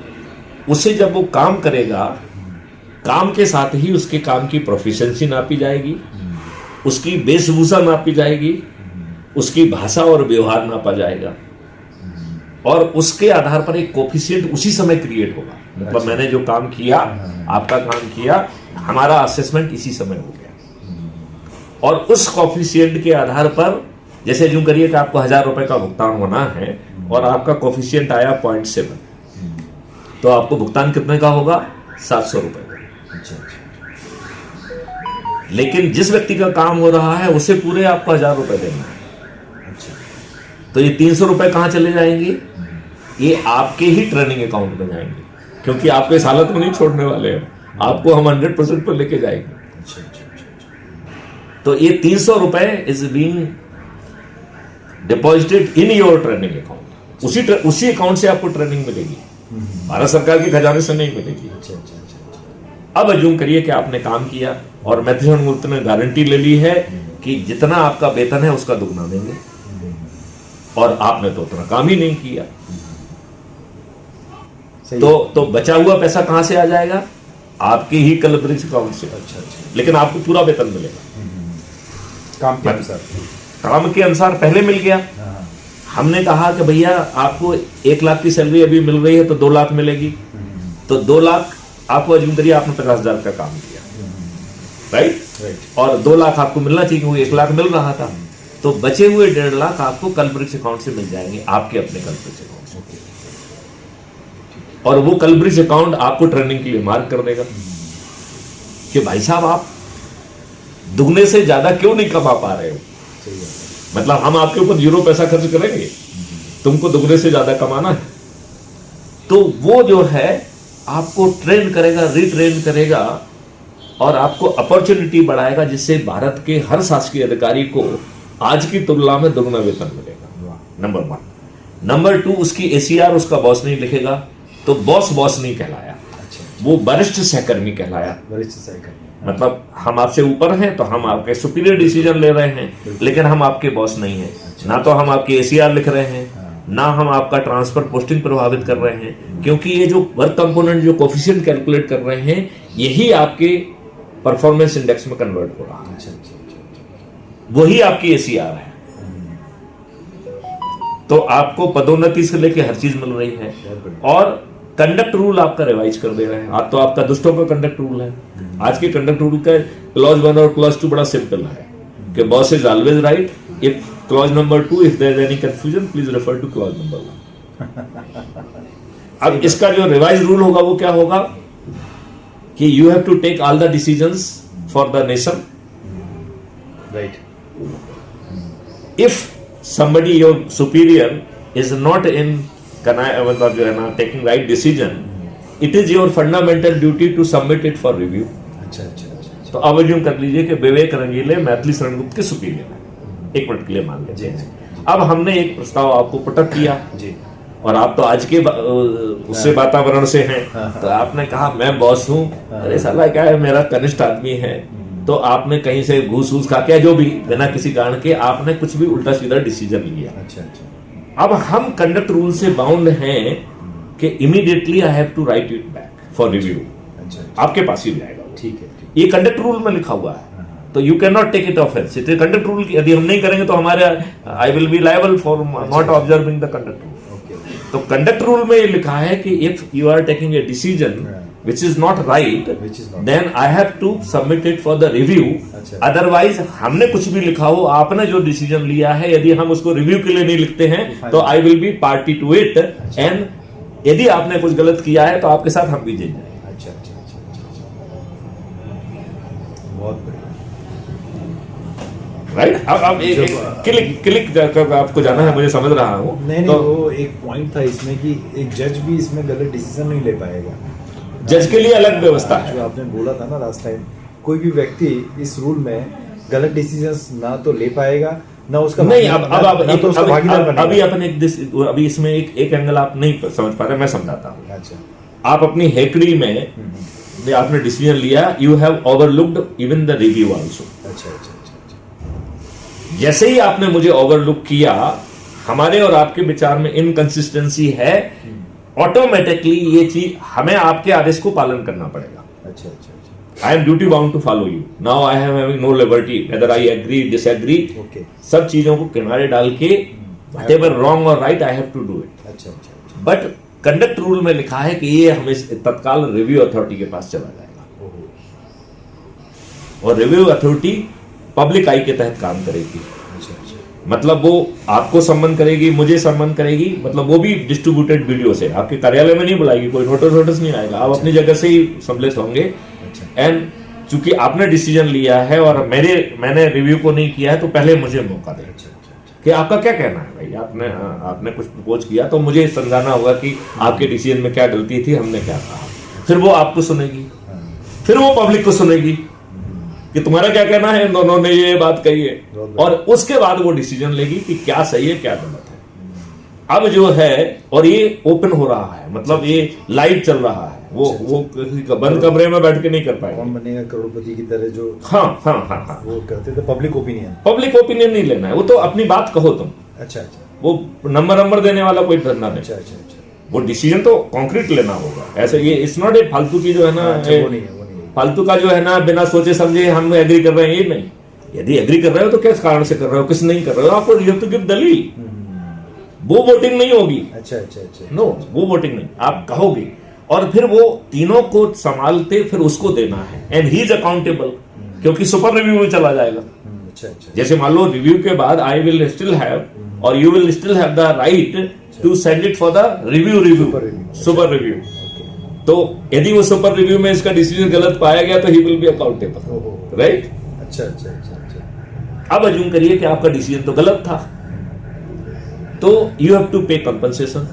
उसे जब वो काम करेगा, काम के साथ ही उसके काम की प्रोफिशिएंसी नापी जाएगी, उसकी वेशभूषा नापी जाएगी, उसकी भाषा और व्यवहार नापा जाएगा, और उसके आधार पर एक कोफिशिएंट उसी समय क्रिएट होगा। मतलब अच्छा। मैंने जो काम किया, आपका काम किया, हमारा असेसमेंट इसी समय हो गया, और उस कोफिशिएंट के आधार पर, जैसे यूं करिए कि आपको 1000 रुपए का भुगतान होना है और आपका कोफिशिएंट आया 0.7, तो आपको भुगतान कितने का होगा? 700 रुपए का। अच्छा अच्छा। लेकिन जिस व्यक्ति का काम हो रहा है उसे पूरे आपको 1000 रुपए देना है। अच्छा। तो ये 300 रुपए कहां चले जाएंगे? ये आपके ही ट्रेनिंग अकाउंट में जाएंगे, क्योंकि आपको इस हालत में नहीं छोड़ने वाले हैं, आपको हम 100% पर लेके जाएंगे। अच्छा अच्छा अच्छा। तो ये 300 रुपए is being deposited in your training account. उसी अकाउंट से आपको ट्रेनिंग मिलेगी, भारत सरकार के खजाने से नहीं मिलेगी। अच्छा अच्छा अच्छा। अब अज्यूम करिए कि आपने काम किया और मैथिली शरण गुप्त ने गारंटी ले ली है कि जितना आपका वेतन है उसका दुगना देंगे, और आपने तो उतना काम ही नहीं किया। सही। तो बचा हुआ पैसा कहां से आ जाएगा? आपके ही कलब्रिज अकाउंट से। अच्छा अच्छा। लेकिन आपको पूरा वेतन मिलेगा काम के अनुसार। काम के अनुसार। पहले मिल गया, हाँ। हमने कहा कि भैया आपको 1 लाख की सैलरी अभी मिल रही है तो 2 लाख मिलेगी, तो 2 लाख आपको अज्यूम करिए आपने 50,000 का काम किया, राइट, राइट। और 2 लाख आपको मिलना चाहिए क्योंकि 1 लाख मिल रहा था, तो बचे हुए 1.5 लाख आपको कलब्रिज अकाउंट से मिल जाएंगे, आपके अपने कलब्रिज अकाउंट से। और वो कलब्रिज अकाउंट आपको ट्रेनिंग के लिए मार्क कर देगा कि भाई साहब आप दुगने से ज्यादा क्यों नहीं कमा पा रहे हो। सही है। मतलब हम आपके ऊपर 0 पैसा खर्च करेंगे, तुमको दुगने से ज्यादा कमाना है। तो वो जो है आपको ट्रेन करेगा, रिट्रेन करेगा, और आपको अपॉर्चुनिटी बढ़ाएगा, जिससे भारत के हर शासकीय अधिकारी को आज की तुलना में दुगना वेतन मिलेगा। नंबर 1। नंबर 2, उसकी ACR उसका बॉस नहीं लिखेगा, तो बॉस नहीं कहलाया, अच्छा। वो वरिष्ठ सहकर्मी कहलाया। वरिष्ठ सहकर्मी। मतलब हम आपसे ऊपर हैं तो हम आपके सुपीरियर डिसीजन ले रहे हैं, लेकिन हम आपके बॉस नहीं हैं। अच्छा। ना तो हम आपकी ACR लिख रहे हैं, हाँ। ना हम आपका ट्रांसफर पोस्टिंग प्रभावित कर रहे हैं, क्योंकि ये जो वर्क कंपोनेंट जो कोफिशिएंट कैलकुलेट कर रहे हैं, यही आपके परफॉर्मेंस इंडेक्स में कन्वर्ट हो रहा है, अच्छा अच्छा अच्छा। वही आपकी ACR है। तो आपको पदोन्नति से लेके हर चीज मिल रही है, बहुत बढ़िया। और कंडक्ट रूल आपका रिवाइज कर दे रहे हैं। आज तो आपका दुष्टों का कंडक्ट रूल है। आज के कंडक्ट रूल का क्लॉज 1 और क्लॉज 2 बड़ा सिंपल है कि boss is always right, if clause number 2 if there is any confusion please refer to clause number 1। अब इसका जो रिवाइज रूल होगा वो क्या होगा कि you have to take all the decisions for the nation. Right. If somebody your superior is not in मतलब जो है ना taking right decision, it is your fundamental duty to submit it for review। अच्छा अच्छा अच्छा। तो अब यूं कर लीजिए कि विवेक रंगीले मैथिली शरण गुप्त के सुपीरियर है, 1 मिनट के लिए मान जी, लीजिए। जी। अब हमने एक प्रस्ताव आपको पुटअप किया, जी। और आप तो आज के उससे वातावरण से हैं, हाँ। तो आपने कहा मैं बॉस हूं, अरे साला क्या है, मेरा कनिष्ठ आदमी है, तो आपने कहीं से घूस वूस खा के जो भी बिना किसी कारण के आपने कुछ भी उल्टा सीधा डिसीजन लिया। अच्छा अच्छा। अब हम कंडक्ट रूल से बाउंड हैं कि immediately I have to write it back for review. अच्छा। आपके पास ही जाएगा, ठीक है। ये कंडक्ट रूल में लिखा हुआ है, तो you can not take it offence. Conduct rule यदि हम नहीं करेंगे तो हमारे I will be liable for not observing the conduct rule. Okay. तो कंडक्ट रूल में ये लिखा है कि if you are taking a decision which is not right, Which is not then I have to submit it for the review। अच्छा। Otherwise हमने कुछ भी लिखा हो, आपने जो डिसीजन लिया है, यदि हम उसको रिव्यू के लिए नहीं लिखते हैं तो I will be party to it, and यदि आपने कुछ गलत किया है तो आपके साथ हम भी जेल जाएंगे। अच्छा अच्छा अच्छा अच्छा। बहुत बढ़िया। राइट। अब क्लिक आपको जाना है, मुझे समझ रहा हूँ। नहीं तो वो एक पॉइंट था इसमें कि एक जज भी इसमें गलत डिसीजन नहीं ले पाएगा। जज के लिए अलग व्यवस्था है। जो आपने बोला था ना लास्ट टाइम, कोई भी व्यक्ति इस रूल में गलत डिसीजंस ना तो ले पाएगा ना उसका नहीं। तो उसका भागीदार बनेगा। अभी अपन अभी इसमें एक एंगल आप नहीं समझ पा रहे, मैं समझाता हूँ। अच्छा, आप अपनी हेकड़ी में आपने डिसीजन लिया, you have overlooked even the review also. अच्छा अच्छा अच्छा। जैसे ही आपने मुझे ओवरलुक किया, हमारे और आपके विचार में इनकंसिस्टेंसी है, ऑटोमेटिकली ये चीज हमें आपके आदेश को पालन करना पड़ेगा। अच्छा अच्छा। I am duty bound to follow you. Now I am having no liberty whether I agree, disagree. Okay. सब चीजों को किनारे डाल के whatever wrong or right I have to do it. अच्छा अच्छा। But कंडक्ट रूल में लिखा है कि ये हमें तत्काल रिव्यू अथॉरिटी के पास चला जाएगा, और रिव्यू अथॉरिटी पब्लिक आई के तहत काम करेगी। अच्छा अच्छा। मतलब वो आपको सम्मन करेगी, मुझे सम्मन करेगी, मतलब वो भी डिस्ट्रीब्यूटेड वीडियो से, आपके कार्यालय में नहीं बुलाएगी, कोई नोटिस नहीं आएगा, आप अपनी जगह से ही सम्मिलित होंगे। एंड चूंकि आपने डिसीजन लिया है और मैंने रिव्यू को नहीं किया है, तो पहले मुझे मौका दें कि आपका क्या कहना है भाई, आपने कुछ प्रपोज किया तो मुझे समझाना होगा कि आपके डिसीजन में क्या गलती थी, हमने क्या कहा। फिर वो आपको सुनेगी, फिर वो पब्लिक को सुनेगी कि तुम्हारा क्या कहना है, इन दोनों ने ये बात कही है, और उसके बाद वो डिसीजन लेगी कि क्या सही है क्या गलत है। अब जो है, और ये ओपन हो रहा है, मतलब ये लाइव चल रहा है, वो बंद कमरे में बैठ के नहीं कर पाएंगे। कौन बनेगा करोड़पति की तरह जो हाँ वो करते थे। पब्लिक ओपिनियन नहीं लेना है, वो तो अपनी बात कहो तुम। अच्छा अच्छा। वो नंबर देने वाला कोई धंधा नहीं। अच्छा अच्छा अच्छा। वो डिसीजन तो कॉन्क्रीट लेना होगा। ऐसे ये इट्स नॉट ए फालतू की जो है ना, वो नहीं है। फालतू का जो है ना, बिना सोचे समझे हम एग्री कर रहे हैं, ये नहीं। यदि एग्री कर रहे हो तो किस कारण से कर रहे हो, किस नहीं कर रहे हो, आपको यू हैव टू गिव दलील। वो वोटिंग नहीं होगी। अच्छा अच्छा अच्छा। नो, वो वोटिंग नहीं, आप कहोगे, और फिर वो तीनों को संभालते फिर उसको देना है, एंड ही इज अकाउंटेबल, क्योंकि सुपर रिव्यू में चला जाएगा। अच्छा अच्छा। जैसे मान लो रिव्यू के बाद आई विल स्टिल हैव, और you will still have the right to send it for the super review. तो यदि वो सुपर रिव्यू में इसका डिसीजन गलत पाया गया तो he will be accountable, right. अच्छा अच्छा अच्छा। अब अज्यूम करिए कि आपका डिसीजन तो गलत था, तो यू हैव टू पे कंपनसेशन।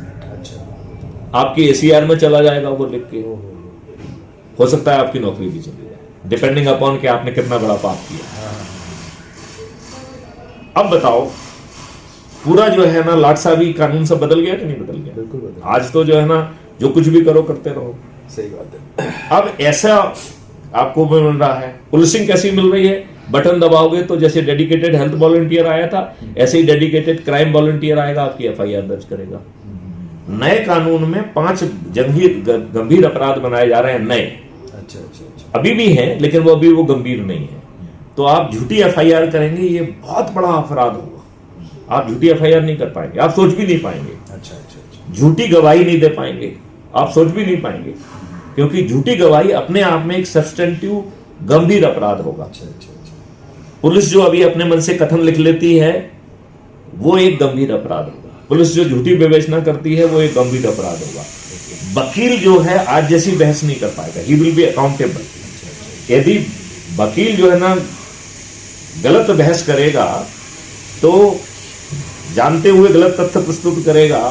आपकी एसीआर में चला जाएगा वो लिख के, हो सकता है आपकी नौकरी भी चली जाए, डिपेंडिंग अपॉन कि आपने कितना बड़ा पाप किया। अब बताओ, पूरा जो है ना लाट साहबी कानून सब बदल गया कि नहीं बदल गया? बिल्कुल बदल। आज तो जो है ना, जो कुछ भी करो करते रहो। सही बात है। अब ऐसा आपको मिल रहा है, पुलिसिंग कैसी मिल रही है, बटन दबाओगे तो जैसे डेडिकेटेड हेल्थ वॉलंटियर आया था, ऐसे ही डेडिकेटेड क्राइम वॉलंटियर आएगा, आपकी एफआईआर दर्ज करेगा। नए कानून में 5 गंभीर अपराध बनाए जा रहे हैं नए। अच्छा अच्छा अच्छा। अभी भी हैं, लेकिन वो अभी वो गंभीर नहीं है। तो आप झूठी एफआईआर करेंगे, ये बहुत बड़ा अपराध होगा। आप झूठी एफआईआर नहीं कर पाएंगे, आप सोच भी नहीं पाएंगे। अच्छा अच्छा अच्छा। झूठी गवाही नहीं दे पाएंगे, आप सोच भी नहीं पाएंगे, क्योंकि झूठी गवाही अपने आप में एक सब्सटेंटिव गंभीर अपराध होगा। अच्छा अच्छा अच्छा। पुलिस जो अभी अपने मन से कथन लिख लेती है, वो एक गंभीर अपराध होगा। पुलिस जो झूठी विवेचना करती है, वो एक गंभीर अपराध होगा। वकील जो है आज जैसी बहस नहीं कर पाएगा, ही विल बी अकाउंटेबल। यदि वकील जो है ना गलत बहस करेगा, तो जानते हुए गलत तथ्य प्रस्तुत करेगा,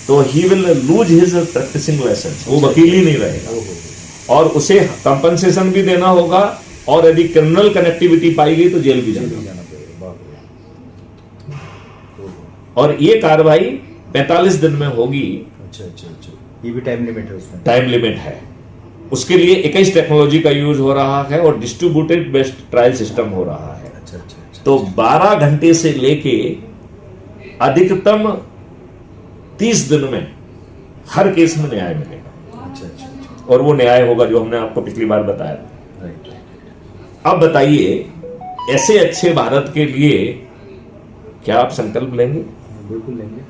तो he will lose his practising licence, वो वकील ही नहीं रहेगा, और उसे कंपनसेशन भी देना होगा, और यदि क्रिमिनल कनेक्टिविटी पाई गई तो जेल भी जाना होगा। और ये कार्रवाई 45 दिन में होगी। अच्छा अच्छा अच्छा। ये भी टाइम लिमिट है उसमें? टाइम लिमिट है। उसके लिए 21 टेक्नोलॉजी का यूज हो रहा है, और डिस्ट्रीब्यूटेड बेस्ड ट्रायल सिस्टम हो रहा है। अच्छा अच्छा अच्छा। तो 12 घंटे से लेके अधिकतम 30 दिन में हर केस में न्याय मिलेगा। अच्छा अच्छा अच्छा। और वो न्याय होगा जो हमने आपको पिछली बार बताया था। राइट। अब बताइए, ऐसे अच्छे भारत के लिए क्या आप संकल्प लेंगे? बिल्कुल लेंगे।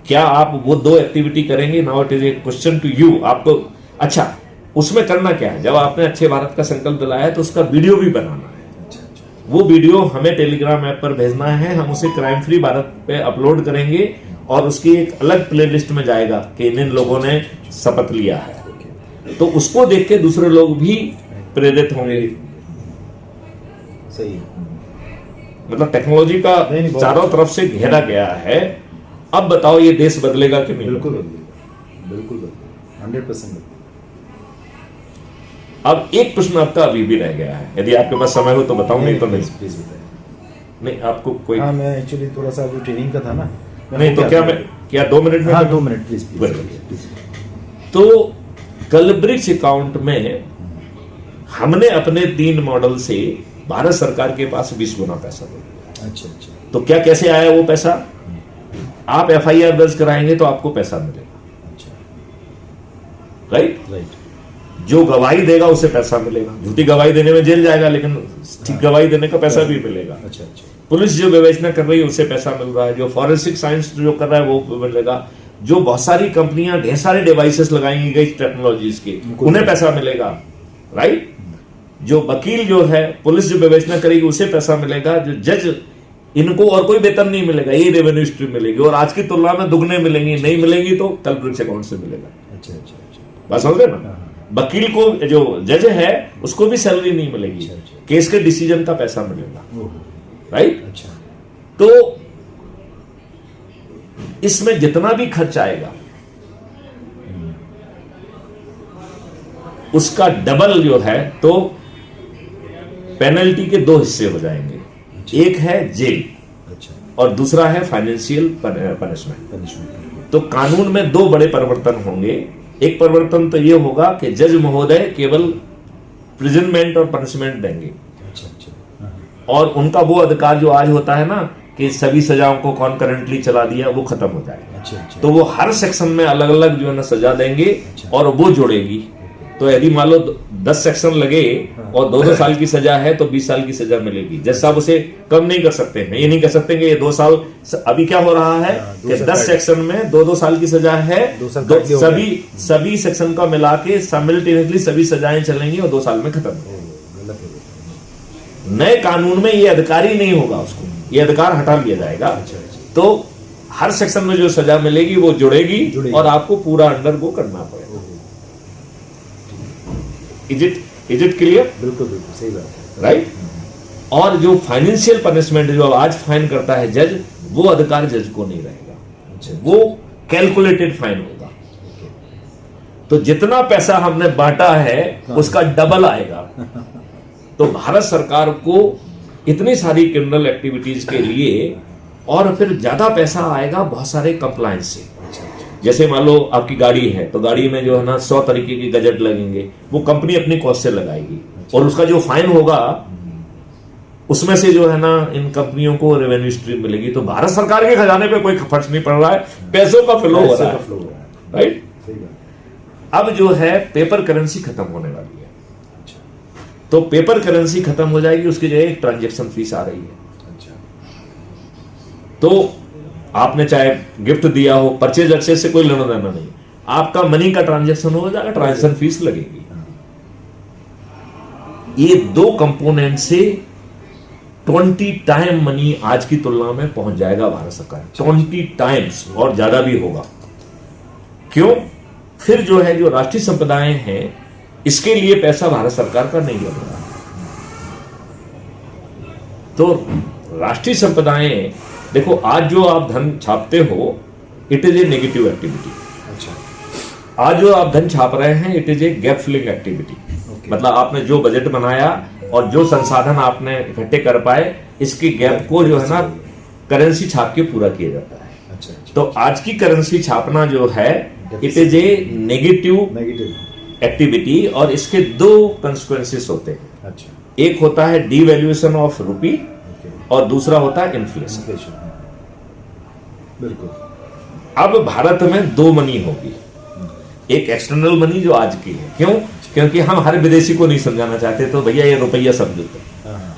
क्या आप वो 2 एक्टिविटी करेंगे? Now it is a question to you. आपको अच्छा उसमें करना क्या है? जब आपने अच्छे भारत का संकल्प दिलाया है, तो उसका वीडियो भी बनाना है। अच्छा अच्छा। वो वीडियो हमें टेलीग्राम ऐप पर भेजना है, हम उसे क्राइम फ्री भारत पे अपलोड करेंगे, और उसकी एक अलग प्लेलिस्ट में जाएगा कि इन लोगों ने शपथ लिया है। तो उसको देख के दूसरे लोग भी प्रेरित होंगे। सही। मतलब टेक्नोलॉजी का नहीं, बहुत चारों तरफ से घेरा गया है। अब बताओ ये देश बदलेगा कि नहीं? बिल्कुल बदलेगा, बिल्कुल बदलेगा, 100% बदलेगा। अब एक प्रश्न आपका अभी भी रह गया है, यदि आपके पास समय हो तो बताऊं, नहीं तो नहीं। प्लीज बताइए। नहीं आपको कोई हाँ, मैं एक्चुअली थोड़ा सा जो ट्रेनिंग का था ना, नहीं तो क्या 2 मिनट में? हाँ 2 मिनट प्लीज बराबर। प्लीज। तो कलब्रिक्स अकाउंट में हमने अपने 3 मॉडल से भारत सरकार के पास 20 गुना पैसा दिया। अच्छा अच्छा। तो क्या कैसे आया वो पैसा? आप FIR दर्ज कराएंगे तो आपको पैसा मिलेगा, अच्छा राइट? राइट। जो गवाही देगा उसे पैसा मिलेगा। झूठी गवाही देने में जेल जाएगा, लेकिन ठीक गवाही देने का पैसा भी मिलेगा। अच्छा अच्छा। पुलिस जो विवेचना कर रही है उसे पैसा मिल रहा है, जो फॉरेंसिक साइंस जो कर रहा है वो मिलेगा, जो बहुत सारी कंपनियां ढेर सारे डिवाइसेस लगाएंगी गई टेक्नोलॉजीज के, उन्हें पैसा मिलेगा, राइट? जो वकील जो है, पुलिस जो विवेचना करेगी उसे पैसा मिलेगा, जो जज, इनको और कोई वेतन नहीं मिलेगा, ये रेवेन्यू स्ट्रीम मिलेगी, और आज की तुलना में दुगने मिलेंगी। नहीं मिलेंगी तो कलब्रिक्स अकाउंट से मिलेगा। अच्छा अच्छा अच्छा। बात समझ रहे ना? वकील को, जो जज है उसको भी सैलरी नहीं मिलेगी, अच्छा, अच्छा। केस के डिसीजन का पैसा मिलेगा, ओहो, राइट? अच्छा। तो इसमें जितना भी खर्च आएगा उसका डबल जो है, तो पेनल्टी के 2 हिस्से हो जाएंगे। एक है जेल अच्छा। और दूसरा है फाइनेंशियल पनिशमेंट। पनिशमेंट। तो कानून में 2 बड़े परिवर्तन होंगे। एक परिवर्तन तो यह होगा कि जज महोदय केवल प्रिजनमेंट और पनिशमेंट देंगे, अच्छा अच्छा। हाँ, और उनका वो अधिकार जो आज होता है ना कि सभी सजाओं को कॉन्करेंटली चला दिया, वो खत्म हो जाएगा। अच्छा अच्छा। तो वो हर सेक्शन में अलग अलग जो है ना सजा देंगे, और वो जोड़ेगी। तो यदि मान लो 10 सेक्शन लगे और 2-2 साल की सजा है तो 20 साल की सजा मिलेगी। जज साहब उसे कम नहीं कर सकते हैं, ये नहीं कर सकते कि ये 2 साल। अभी क्या हो रहा है कि 10 सेक्शन में 2-2 साल की सजा है, सभी सेक्शन का मिला के साइमल्टेनियसली सभी सजाएं चलेंगी और 2 साल में खत्म। नए कानून में ये अधिकार ही नहीं होगा, उसको ये अधिकार हटा लिया जाएगा। तो हर सेक्शन में जो सजा मिलेगी वो जुड़ेगी और आपको पूरा अंडर गो करना पड़ेगा। Is it clear? बिल्कुल बिल्कुल सही बात है, राइट? और जो फाइनेंशियल पनिशमेंट जो आज फाइन करता है जज, वो अधिकार जज को नहीं रहेगा। अच्छा। वो कैलकुलेटेड फाइन होगा। तो जितना पैसा हमने बांटा है उसका डबल आएगा। तो भारत सरकार को इतनी सारी क्रिमिनल एक्टिविटीज के लिए, और फिर ज्यादा पैसा आएगा बहुत सारे कंप्लायंस से। जैसे मान लो आपकी गाड़ी है, तो गाड़ी में जो है ना 100 तरीके के गजट लगेंगे, वो कंपनी अपनी कॉस्ट से लगाएगी, और उसका जो फाइन होगा उसमें से जो है ना इन कंपनियों को रेवेन्यू स्ट्रीम मिलेगी। तो भारत सरकार के खजाने पे कोई खर्च नहीं पड़ रहा है, पैसों का फ्लो हो रहा है, राइट? अब जो है पेपर करेंसी खत्म होने वाली है। तो पेपर करेंसी खत्म हो जाएगी, उसकी जगह एक ट्रांजैक्शन फीस आ रही है। तो आपने चाहे गिफ्ट दिया हो, परचेज एक्सेस से कोई लेना देना नहीं, आपका मनी का ट्रांजैक्शन हो जाएगा, ट्रांजैक्शन फीस लगेगी। ये 2 कंपोनेंट से 20 टाइम मनी आज की तुलना में पहुंच जाएगा भारत सरकार, 20 टाइम्स, और ज्यादा भी होगा। क्यों? फिर जो है, जो राष्ट्रीय संपदाएं हैं, इसके लिए पैसा भारत सरकार का नहीं लग रहा। तो राष्ट्रीय संपदाएं, देखो आज जो आप धन छापते हो, it is a negative activity. अच्छा। आज जो आप धन छाप रहे हैं, it is a gap filling activity. मतलब आपने जो बजट बनाया और जो संसाधन आपने इकट्ठे कर पाए, इसकी गैप को जो है ना करेंसी छाप के पूरा किया जाता है। अच्छा। तो आज की करेंसी छापना जो है, it is a negative activity, और इसके 2 कंसिक्वेंसेस होते हैं। अच्छा। एक होता है डिवैल्यूएशन ऑफ रूपी, और दूसरा होता है इन्फ्लेशन। बिल्कुल। अब भारत में 2 मनी होगी, एक एक्सटर्नल मनी जो आज की है। क्यों? क्योंकि हम हर विदेशी को नहीं समझाना चाहते, तो भैया ये रुपया समझो,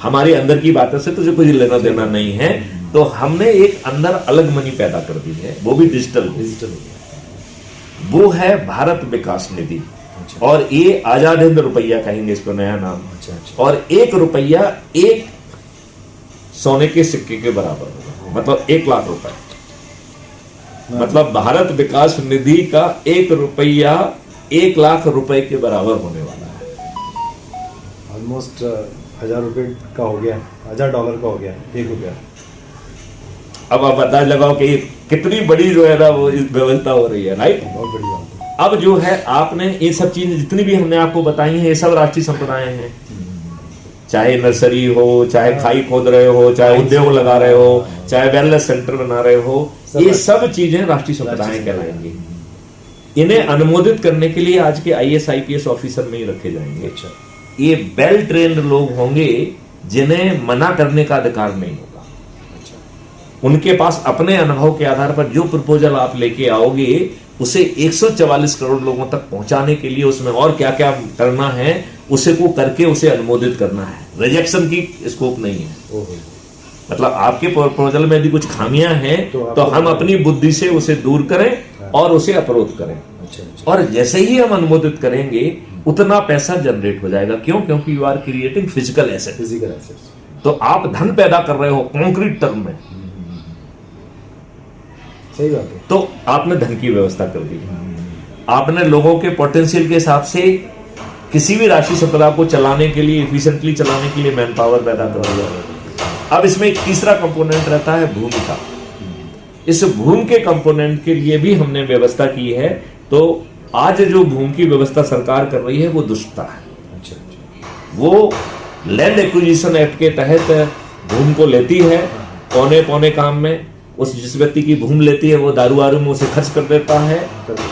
हमारे अंदर की बातों से तुझे कुछ लेना देना नहीं है। तो हमने एक अंदर अलग मनी पैदा कर दी है, वो भी डिजिटल। वो है भारत विकास निधि। अच्छा। और ये आजाद हिंद रुपया कहेंगे इसको, नया नाम। अच्छा। और 1 रुपया 1 सोने के सिक्के के बराबर होगा, मतलब 1 लाख रुपए। मतलब भारत विकास निधि का 1 रुपया 1 लाख रुपए के बराबर होने वाला है। ऑलमोस्ट 1000 रुपए का हो गया। $1000 का हो गया, ₹1। अब आप अंदाज लगाओ कि कितनी बड़ी जो है ना वो इस व्यवस्था हो रही है, राइट। बहुत बड़ी बात है। अब जो है आपने ये सब चीजें जितनी भी हमने आपको बताई हैं, ये सब राष्ट्रीय संप्रदाय हैं। चाहे नर्सरी हो, चाहे खाई खोद रहे हो, चाहे उद्योग लगा रहे हो, चाहे वेलनेस सेंटर बना रहे हो, ये सब चीजें राष्ट्रीय संप्रदाय कहलाएंगी। इन्हें अनुमोदित करने के लिए आज के IAS IPS ऑफिसर में ही रखे जाएंगे। अच्छा, ये वेल ट्रेन्ड लोग होंगे जिन्हें मना करने का अधिकार नहीं होगा। अच्छा, उनके पास अपने अनुभव के आधार पर जो प्रपोजल आप लेके आओगे उसे 144 करोड़ लोगों तक पहुंचाने के लिए उसमें और क्या क्या करना है उसे को करके उसे अनुमोदित करना है। रिजेक्शन की स्कोप नहीं है। ओहो, मतलब आपके प्रपोजल में यदि कुछ खामियां हैं तो तो हम अपनी बुद्धि से उसे दूर करें और उसे अवरोध करें। अच्छा, अच्छा, और जैसे ही हम अनुमोदित करेंगे उतना पैसा जनरेट हो जाएगा। क्यों? क्योंकि you are creating physical asset. Physical assets. तो आप धन पैदा कर रहे हो कॉन्क्रीट टर्म में, सही बात है। तो आपने धन की व्यवस्था कर दी। आपने लोगों के पोटेंशियल के हिसाब से किसी भी राष्ट्रीय संपदा को चलाने के लिए, एफिशिएंटली चलाने के लिए मैन पावर पैदा कर दिया। अब इसमें एक तीसरा कंपोनेंट रहता है भूमि का। इस भूमि के कंपोनेंट के लिए भी हमने व्यवस्था की है। तो आज जो भूमि की व्यवस्था सरकार कर रही है वो दुष्टता है। अच्छा, अच्छा, वो लैंड एक्विजिशन एक्ट के तहत भूमि को लेती है पौने पौने काम में। उस जिस व्यक्ति की भूमि लेती है वो दारू वारू में उसे खर्च कर देता है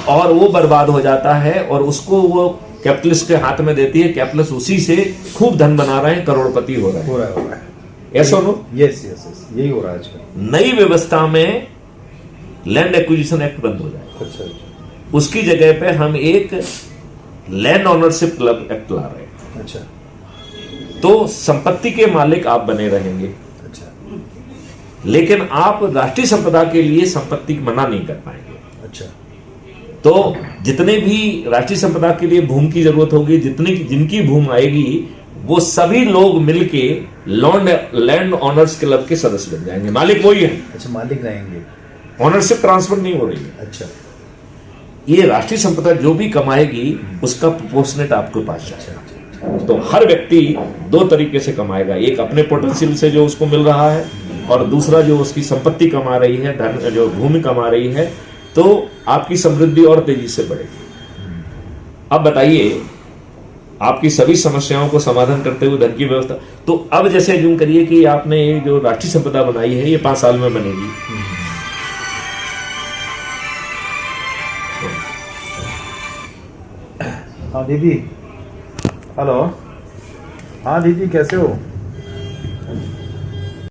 और वो बर्बाद हो जाता है और उसको वो कैपिटलिस्ट के हाथ में देती है। कैपिटलिस्ट उसी से खूब धन बना रहे हैं, करोड़पति हो रहे हैं। हो रहा है। ऐसा नो? यस, यस, यस, यही हो रहा है आजकल। नई व्यवस्था में लैंड एक्विजिशन एक्ट बंद हो जाए, अच्छा, अच्छा, उसकी जगह पे हम एक लैंड ओनरशिप क्लब एक्ट ला रहे हैं। अच्छा, तो संपत्ति के मालिक आप बने रहेंगे, अच्छा, लेकिन आप राष्ट्रीय संपदा के लिए संपत्ति मना नहीं कर पाएंगे। अच्छा, तो जितने भी राष्ट्रीय संपदा के लिए भूमि की जरूरत होगी, जिनकी भूमि आएगी वो सभी लोग मिलके लैंड ओनर्स क्लब के सदस्य बन जाएंगे। मालिक वही है। अच्छा, मालिक रहेंगे। ओनरशिप ट्रांसफर नहीं हो रही है। अच्छा, ये राष्ट्रीय संपदा जो भी कमाएगी उसका प्रोपोर्शनेट आपके पास जाएगा। अच्छा, तो हर व्यक्ति दो तरीके से कमाएगा, एक अपने पोटेंशियल से जो उसको मिल रहा है और दूसरा जो उसकी संपत्ति कमा रही है, धन जो भूमि कमा रही है। तो आपकी समृद्धि और तेजी से बढ़ेगी। अब बताइए, आपकी सभी समस्याओं को समाधान करते हुए धन की व्यवस्था। तो अब जैसे यूं करिए कि आपने ये जो राष्ट्रीय संपदा बनाई है ये 5 साल में बनेगी। हाँ दीदी, हेलो। हाँ दीदी, कैसे हो?